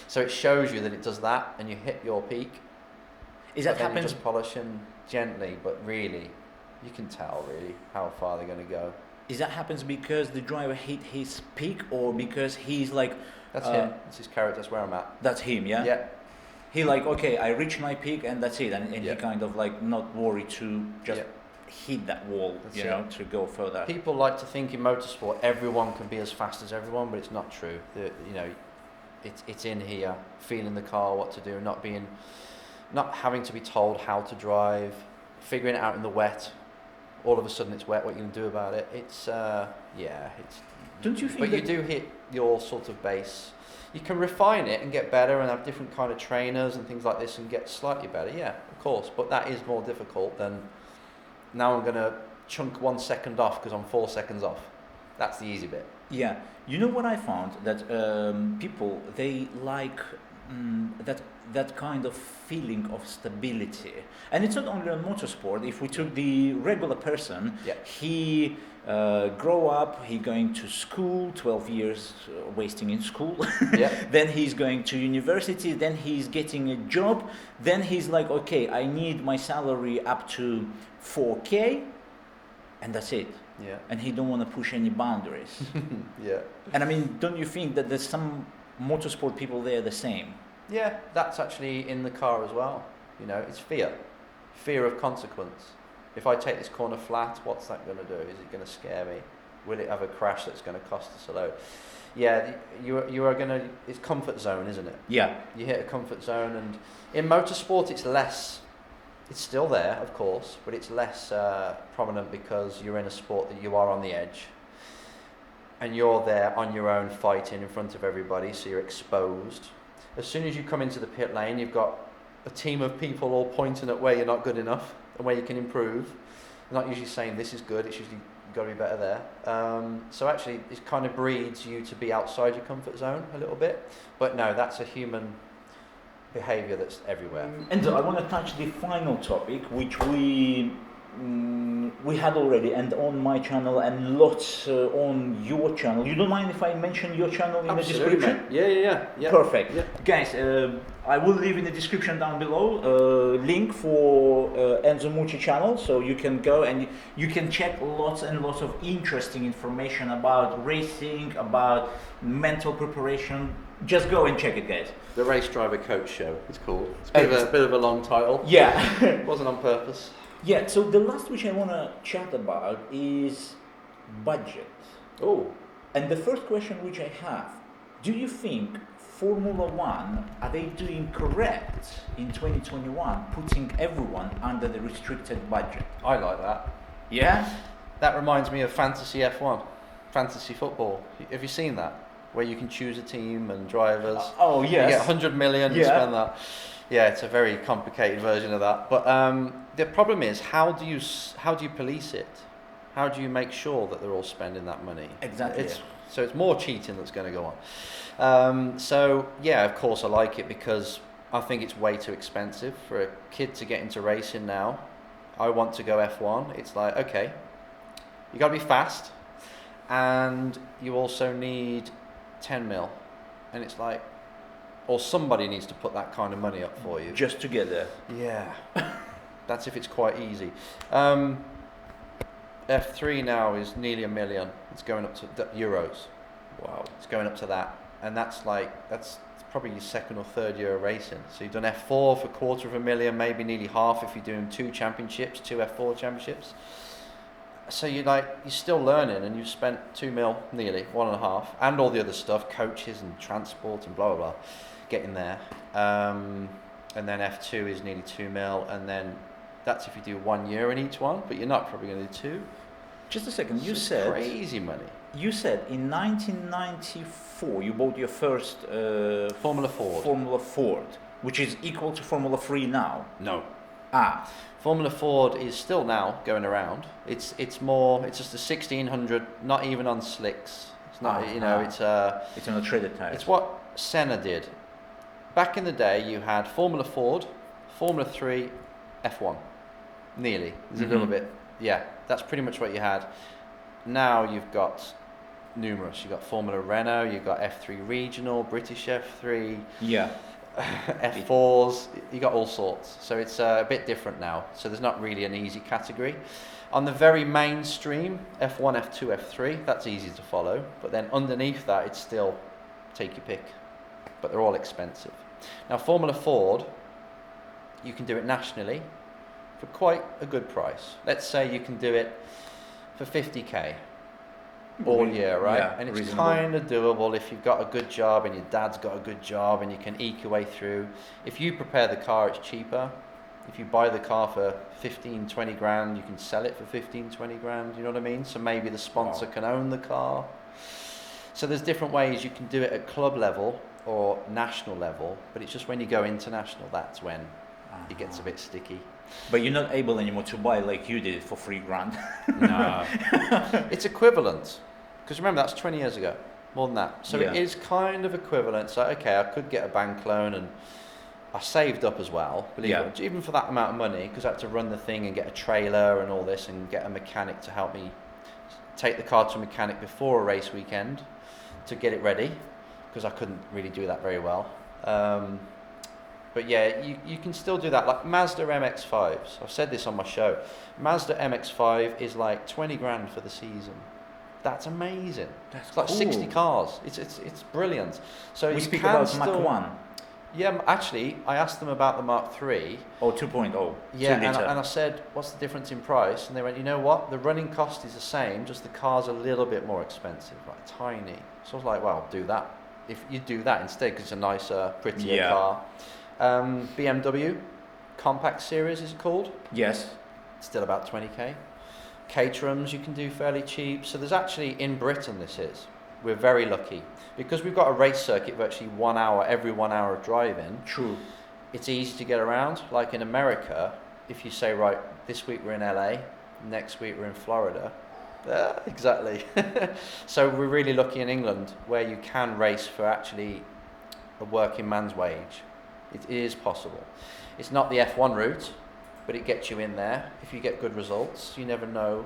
So it shows you that it does that, and you hit your peak. Is that then happens? you're just polishing gently, but really, you can tell really how far they're going to go. Is that happens because the driver hit his peak, or because he's like? That's him. That's his character. That's where I'm at. That's him, yeah. Yeah. He like, okay, I reached my peak and that's it, and he kind of like not worried to just hit that wall, That's you know, to go further. People like to think in motorsport everyone can be as fast as everyone, but it's not true. You know, it's in here, feeling the car, what to do, not having to be told how to drive, figuring it out in the wet. All of a sudden it's wet, what you can do about it. It's Don't you think? But you do hit your sort of base. You can refine it and get better and have different kind of trainers and things like this and get slightly better, yeah, of course. But that is more difficult than now I'm going to chunk 1 second off because I'm 4 seconds off. That's the easy bit. Yeah, you know what I found, that people, they like that kind of feeling of stability, and it's not only on motorsport. If we took the regular person, he grow up, he going to school, 12 years wasting in school, then he's going to university, then he's getting a job, then he's like, okay, I need my salary up to 4K, and that's it. Yeah. And he don't want to push any boundaries. Yeah. And I mean, don't you think that there's some motorsport people there the same? Yeah, that's actually in the car as well. You know, it's fear of consequence. If I take this corner flat, what's that going to do? Is it going to scare me? Will it have a crash that's going to cost us a load? Yeah, you are going to. It's comfort zone, isn't it? Yeah. You hit a comfort zone, and in motorsport, it's less. It's still there, of course, but it's less prominent because you're in a sport that you are on the edge, and you're there on your own fighting in front of everybody, so you're exposed. As soon as you come into the pit lane, you've got a team of people all pointing at where you're not good enough and where you can improve. They're not usually saying this is good, it's usually got to be better there. So actually, it kind of breeds you to be outside your comfort zone a little bit. But no, that's a human behaviour that's everywhere. And I want to touch the final topic, which we had already, and on my channel, and lots on your channel. You don't mind if I mention your channel in the description? Yeah. Perfect. Yeah. Guys, I will leave in the description down below link for Enzo Mucci channel, so you can go and you can check lots and lots of interesting information about racing, about mental preparation. Just go and check it, guys. The Race Driver Coach Show, it's called. It's a bit of a long title. Yeah. It wasn't on purpose. Yeah, so the last which I want to chat about is budget. Oh. And the first question which I have, Do you think Formula One, are they doing correct in 2021, putting everyone under the restricted budget? I like that. Yeah? That reminds me of fantasy F1, fantasy football. Have you seen that? Where you can choose a team and drivers. Oh, yes. You get 100 million, you Yeah. spend that. Yeah, it's a very complicated version of that. But the problem is, how do you police it? How do you make sure that they're all spending that money? Exactly. So it's more cheating that's going to go on. So yeah, of course I like it because I think it's way too expensive for a kid to get into racing now. I want to go F1. It's like, okay, you got to be fast, and you also need 10 mil, and it's like, or somebody needs to put that kind of money up for you. Just to get there. Yeah, that's if it's quite easy. F3 now is nearly $1 million. It's going up to euros. Wow. It's going up to that, and that's probably your second or third year of racing. So you've done F4 for $250,000, maybe nearly half if you're doing two F4 championships. So you're still learning, and you've spent 2 mil, nearly 1.5, and all the other stuff, coaches and transport and blah blah blah, getting there. And then F2 is nearly 2 mil, and then that's if you do 1 year in each one, but you're not probably going to do two. Just a second, you It's said crazy money. You said in 1994 you bought your first Formula Ford. Formula Ford, which is equal to Formula 3 now. No. Ah, Formula Ford is still now going around. It's just a 1600, not even on slicks. It's not, it's on a treaded tire. it's what Senna did. Back in the day, you had Formula Ford, Formula 3, F1. Nearly. There's a little bit. Yeah, that's pretty much what you had. Now you've got numerous. You've got Formula Renault, you've got F3 Regional, British F3. Yeah. F4s, you got all sorts. So it's a bit different now. So there's not really an easy category. On the very mainstream, F1, F2, F3, that's easy to follow. But then underneath that, it's still take your pick. But they're all expensive. Now Formula Ford, you can do it nationally for quite a good price. Let's say you can do it for 50k all year, right? Yeah, and it's reasonable. kind of doable if you've got a good job and your dad's got a good job and you can eke your way through. If you prepare the car, it's cheaper. If you buy the car for 15, 20 grand, you can sell it for 15, 20 grand, you know what I mean? So maybe the sponsor can own the car. So there's different ways you can do it at club level or national level, but it's just when you go international, that's when it gets a bit sticky. But you're not able anymore to buy like you did for $3,000. No. It's equivalent. Because remember, that's 20 years ago. More than that. So Yeah. it is kind of equivalent. So, okay, I could get a bank loan, and I saved up as well. Believe it, even for that amount of money, because I had to run the thing and get a trailer and all this and get a mechanic to help me take the car to a mechanic before a race weekend to get it ready, because I couldn't really do that very well. But yeah, you can still do that. Like Mazda MX-5s. I've said this on my show. Mazda MX-5 is like 20 grand for the season. That's amazing. It's like cool. 60 cars. It's brilliant. So We you speak can about still, Mach 1 Yeah, actually, I asked them about the Mark III. or 2.0. Yeah, 2 liter. and I said, what's the difference in price? And they went, you know what? The running cost is the same, just the car's a little bit more expensive, like tiny. So I was like, well, do that. If you do that instead, because it's a nicer, prettier car. BMW Compact Series is it called? Yes. Still about 20k. Caterhams you can do fairly cheap. So there's actually, in Britain we're very lucky. Because we've got a race circuit virtually 1 hour, every 1 hour of driving. True. It's easy to get around. Like in America, if you say, right, this week we're in LA, next week we're in Florida. Exactly. So we're really lucky in England where you can race for actually a working man's wage. It is possible. It's not the F1 route, but it gets you in there. If you get good results, you never know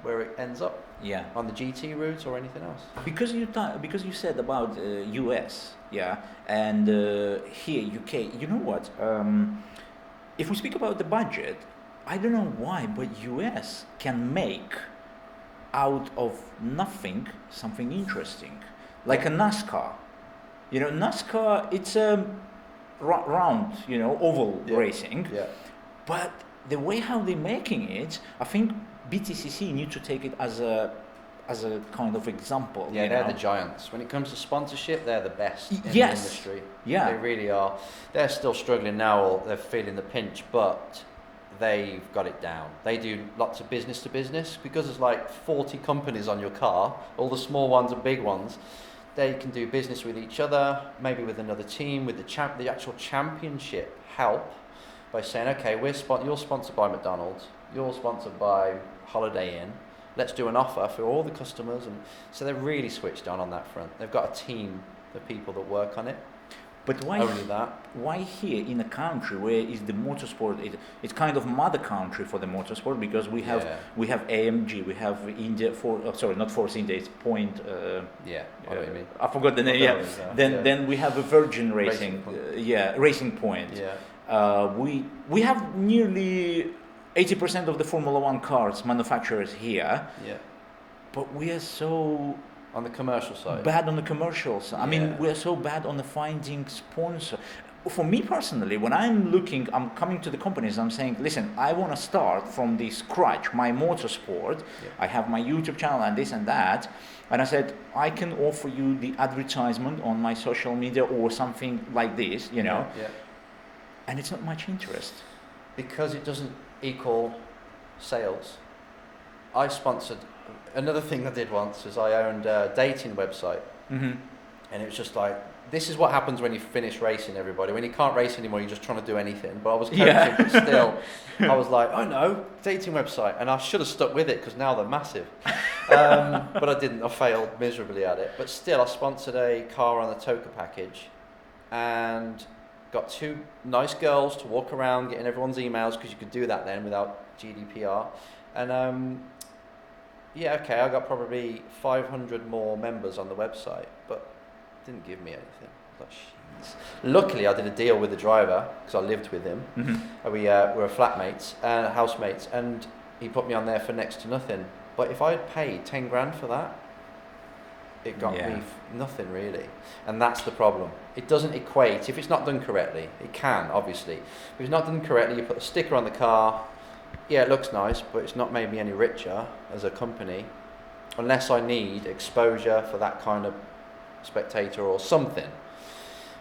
where it ends up. Yeah. On the GT route or anything else. Because you said about US, yeah, and here UK. You know what? If we speak about the budget, I don't know why, but US can make out of nothing something interesting, like a NASCAR. You know, NASCAR, it's a round, oval racing. Yeah. But the way how they're making it, I think BTCC need to take it as a as a kind of example. Yeah, you they're know? the giants. When it comes to sponsorship, they're the best in the Yes. industry. Yeah. They really are. They're still struggling now, or they're feeling the pinch, but they've got it down. They do lots of business to business because there's like 40 companies on your car, all the small ones and big ones. They can do business with each other, maybe with another team, with the actual championship help by saying, okay, you're sponsored by McDonald's, you're sponsored by Holiday Inn, let's do an offer for all the customers. And so they're really switched on that front. They've got a team of people that work on it. But why Only that. Why here in a country where is the motorsport? It's kind of mother country for the motorsport because we have AMG, we have India not Force India, it's Point. Yeah, I know what you mean. I forgot the name. Yeah. Then we have a Virgin Racing. Racing Point. Yeah. We have nearly 80% of the Formula One cars manufacturers here. Yeah. But we are so on the commercial side. Bad on the commercials. I mean, we're so bad on the finding sponsor. For me personally, when I'm coming to the companies, I'm saying, listen, I want to start from the scratch, my motorsport. Yeah. I have my YouTube channel and this and that. And I said, I can offer you the advertisement on my social media or something like this, you know. Yeah. And it's not much interest. Because it doesn't equal sales. I sponsored. Another thing I did once is I owned a dating website, and it was just like, this is what happens when you finish racing, everybody. When you can't race anymore, you're just trying to do anything. But I was coaching, but still, I was like, oh no, dating website, and I should have stuck with it because now they're massive. But I didn't. I failed miserably at it. But still, I sponsored a car on the Toka package, and got 2 nice girls to walk around getting everyone's emails because you could do that then without GDPR, and. I got probably 500 more members on the website, but didn't give me anything. I was like, jeez. Luckily, I did a deal with the driver because I lived with him. We were flatmates, housemates, and he put me on there for next to nothing. But if I had paid 10 grand for that, it got me nothing really. And that's the problem. It doesn't equate. If it's not done correctly, it can, obviously. If it's not done correctly, you put a sticker on the car. Yeah, it looks nice, but it's not made me any richer as a company, unless I need exposure for that kind of spectator or something.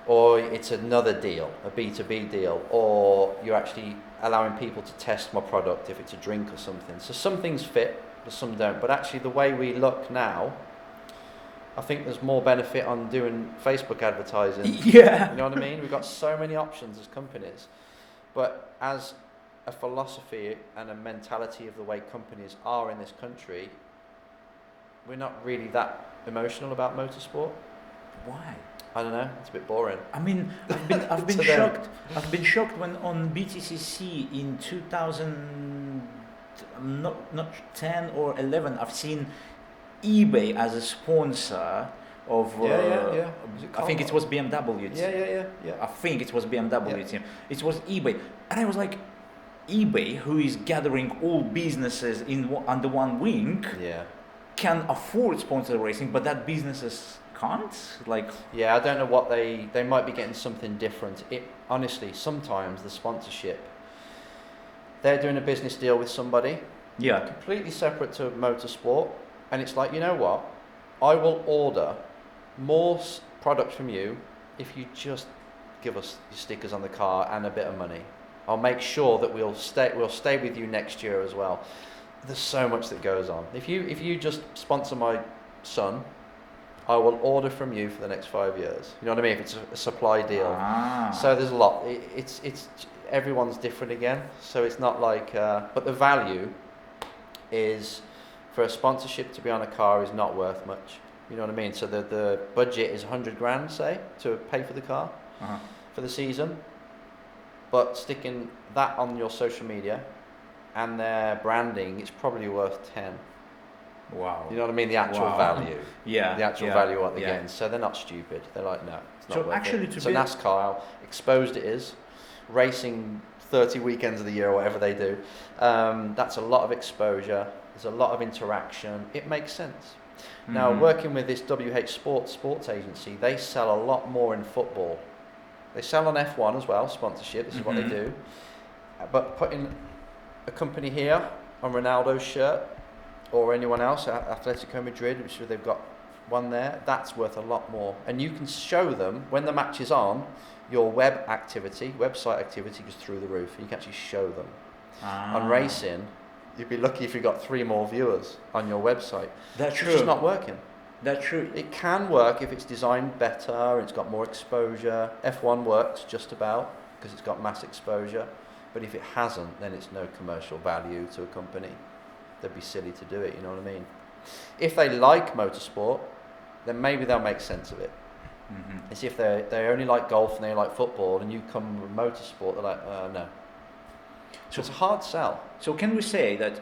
Or it's another deal, a B2B deal, or you're actually allowing people to test my product if it's a drink or something. So some things fit, but some don't. But actually the way we look now, I think there's more benefit on doing Facebook advertising. Yeah. You know what I mean? We've got so many options as companies. But as a philosophy and a mentality of the way companies are in this country, we're not really that emotional about motorsport. Why? I don't know. It's a bit boring. I mean, I've been shocked. I've been shocked when on BTCC in 2000, not 10 or 11, I've seen eBay as a sponsor of. I think it was BMW. Yeah. I think it was BMW team. It was eBay, and I was like, eBay, who is gathering all businesses under one wing, can afford sponsor racing, but that businesses can't. Like, I don't know what they might be getting something different. It honestly, sometimes the sponsorship, they're doing a business deal with somebody, completely separate to motorsport, and it's like, you know what, I will order more product from you if you just give us your stickers on the car and a bit of money. I'll make sure that we'll stay with you next year as well. There's so much that goes on. If you just sponsor my son, I will order from you for the next 5 years. You know what I mean? If it's a supply deal. So there's a lot. It's everyone's different again. So it's not like, but the value is for a sponsorship to be on a car is not worth much. You know what I mean? So the budget is 100 grand, say, to pay for the car for the season. But sticking that on your social media and their branding, it's probably worth 10. Wow. You know what I mean? The actual value. Yeah. The actual value of what they're getting. So they're not stupid. They're like, no, it's not worth actually it. So NASCAR, how exposed it is, racing 30 weekends of the year or whatever they do, that's a lot of exposure. There's a lot of interaction. It makes sense. Now, working with this WH sports agency, they sell a lot more in football. They sell on F1 as well, sponsorship, this is what they do. But putting a company here on Ronaldo's shirt or anyone else, Atletico Madrid, which they've got one there, that's worth a lot more. And you can show them, when the match is on, your website activity goes through the roof. You can actually show them. On racing, you'd be lucky if you got 3 more viewers on your website. That's true. It's just not working. That's true. It can work if it's designed better, it's got more exposure. F1 works just about because it's got mass exposure. But if it hasn't, then it's no commercial value to a company. They'd be silly to do it, you know what I mean? If they like motorsport, then maybe they'll make sense of it. Mm-hmm. It's if they only like golf and they like football and you come with motorsport, they're like, no. So it's a hard sell. So can we say that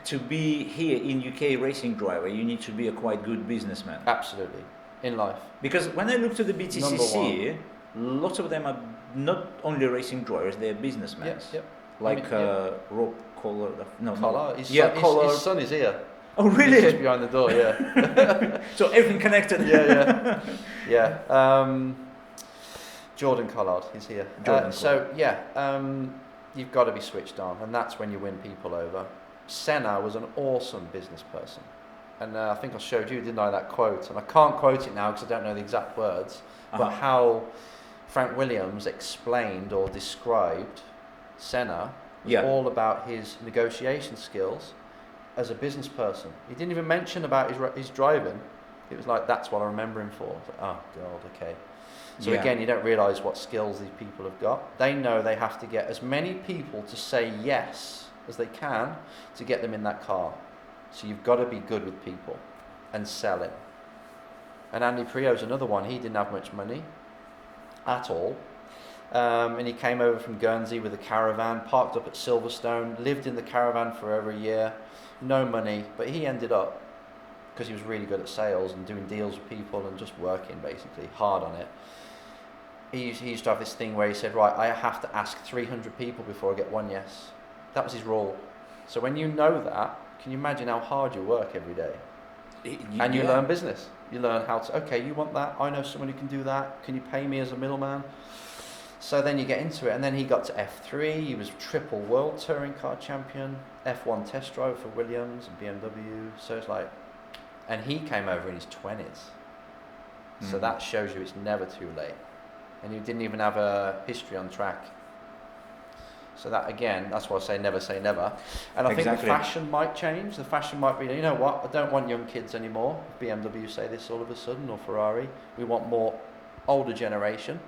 to be here in UK racing driver, you need to be a quite good businessman? Absolutely. In life. Because when I look to the BTCC, lots of them are not only racing drivers, they're businessmen. Yes, yep. Like Rob Collar. No, Collar. Collar. His son is here. Oh, really? He's just behind the door, yeah. So everything connected. Yeah. Jordan Collard is here. You've got to be switched on, and that's when you win people over. Senna was an awesome business person, and I think I showed you, didn't I, that quote? And I can't quote it now because I don't know the exact words, but how Frank Williams explained or described Senna was all about his negotiation skills as a business person. He didn't even mention about his driving. It was like, that's what I remember him for. I was like, oh God, okay. So again, you don't realise what skills these people have got. They know they have to get as many people to say yes as they can to get them in that car. So you've got to be good with people and selling. And Andy Prio's another one. He didn't have much money at all. And he came over from Guernsey with a caravan, parked up at Silverstone, lived in the caravan for over a year, no money, but he ended up, because he was really good at sales and doing deals with people and just working basically hard on it. He used to have this thing where he said, right, I have to ask 300 people before I get one yes. That was his rule. So when you know that, can you imagine how hard you work every day? And you learn business. You learn how to, okay, you want that? I know someone who can do that. Can you pay me as a middleman? So then you get into it. And then he got to F3. He was triple world touring car champion, F1 test driver for Williams and BMW. So it's like, and he came over in his 20s. So that shows you it's never too late. And he didn't even have a history on track. So that, again, that's why I say never. And I think the fashion might change. The fashion might be, you know what, I don't want young kids anymore. If BMW say this all of a sudden, or Ferrari. We want more older generation,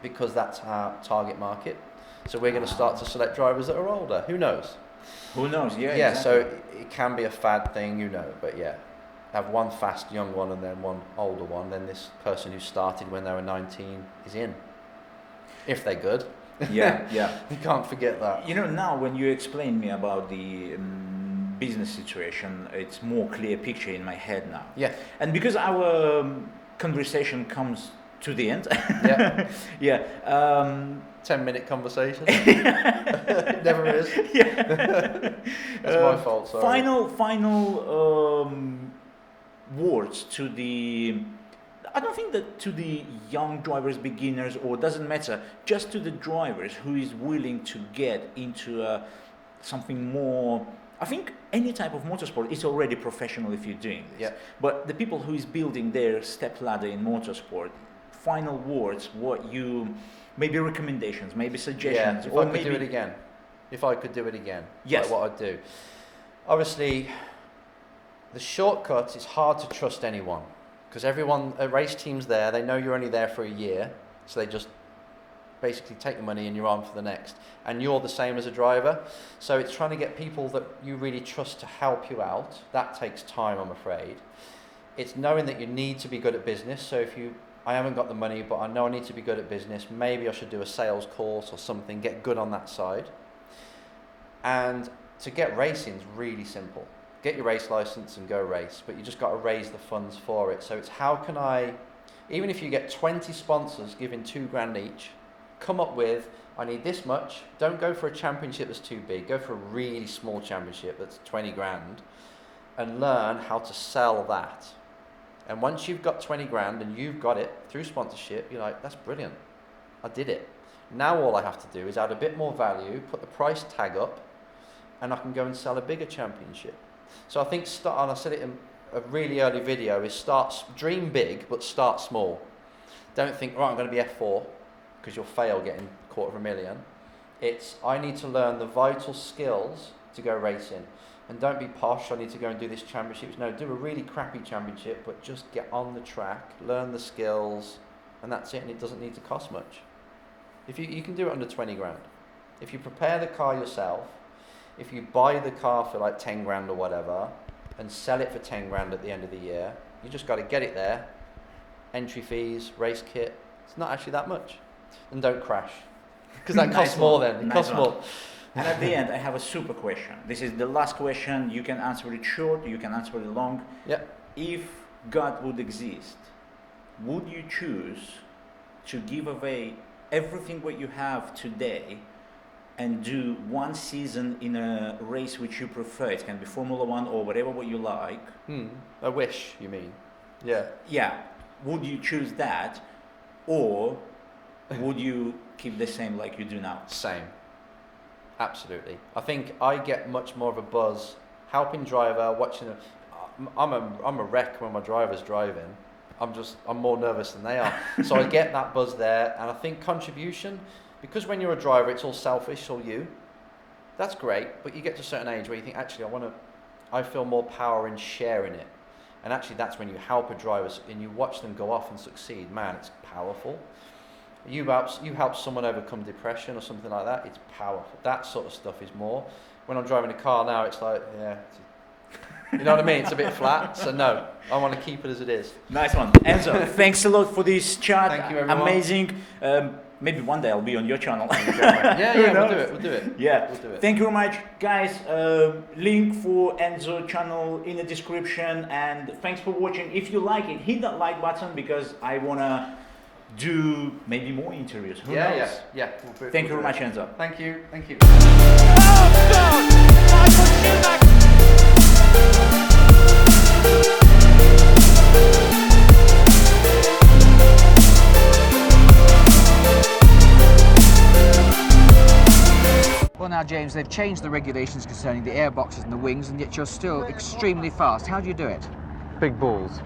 because that's our target market. So we're going to start to select drivers that are older. Who knows? Who knows, yeah. Yeah, exactly. So it can be a fad thing, you know, but yeah. Have one fast young one and then one older one, then this person who started when they were 19 is in. If they're good. Yeah. You can't forget that. You know, now when you explain me about the business situation, it's more clear picture in my head now. Yeah. And because our conversation comes to the end. Yeah. 10-minute conversation. It never is. Yeah. That's my fault, sorry. Final words to the, I don't think that to the young drivers, beginners, or doesn't matter, just to the drivers who is willing to get into something more. I think any type of motorsport is already professional if you're doing this. Yeah. But the people who is building their step ladder in motorsport, final words, what you, maybe recommendations, maybe suggestions. Yeah, if I could do it again. Yes. Like what I'd do. Obviously, the shortcuts, it's hard to trust anyone, because everyone, a race team's there, they know you're only there for a year, so they just basically take the money and you're on for the next. And you're the same as a driver, so it's trying to get people that you really trust to help you out. That takes time, I'm afraid. It's knowing that you need to be good at business, so if I haven't got the money, but I know I need to be good at business, maybe I should do a sales course or something, get good on that side. And to get racing is really simple. Get your race license and go race, but you just got to raise the funds for it. So it's how can I, even if you get 20 sponsors giving $2,000 each, come up with, I need this much. Don't go for a championship that's too big. Go for a really small championship that's 20 grand, and learn how to sell that. And once you've got 20 grand and you've got it through sponsorship, you're like, that's brilliant. I did it. Now all I have to do is add a bit more value, put the price tag up, and I can go and sell a bigger championship. So I think and I said it in a really early video, is dream big, but start small. Don't think, right, I'm going to be F4, because you'll fail getting $250,000. It's, I need to learn the vital skills to go racing. And don't be posh, I need to go and do this championship. No, do a really crappy championship, but just get on the track, learn the skills, and that's it, and it doesn't need to cost much. If you can do it under 20 grand. If you prepare the car yourself, if you buy the car for like 10 grand or whatever, and sell it for 10 grand at the end of the year, you just got to get it there, entry fees, race kit, it's not actually that much. And don't crash, because that costs more then, it costs more. And at the end, I have a super question. This is the last question. You can answer it short, you can answer it long. Yeah. If God would exist, would you choose to give away everything what you have today and do one season in a race which you prefer? It can be Formula One or whatever what you like. A wish, you mean? Yeah. Yeah. Would you choose that, or would you keep the same like you do now? Same. Absolutely. I think I get much more of a buzz helping driver, watching I'm a wreck when my driver's driving. I'm more nervous than they are. So I get that buzz there, and I think contribution, because when you're a driver it's all selfish, it's all you. That's great, but you get to a certain age where you think, actually I feel more power in sharing it. And actually that's when you help a driver and you watch them go off and succeed. Man, it's powerful. You help someone overcome depression or something like that, it's powerful. That sort of stuff is more. When I'm driving a car now, it's like, you know what I mean? It's a bit flat, so no, I want to keep it as it is. Nice one. Enzo, thanks a lot for this chat. Thank you, everyone. Amazing. Maybe one day I'll be on your channel. Yeah, we'll do it. Yeah. We'll do it. Thank you very much, guys. Link for Enzo channel in the description, and thanks for watching. If you like it, hit that like button, because I want to do maybe more interviews. Who knows? Yeah. Thank you very much, Enzo. Thank you. Well now, James, they've changed the regulations concerning the airboxes and the wings, and yet you're still extremely fast. How do you do it? Big balls.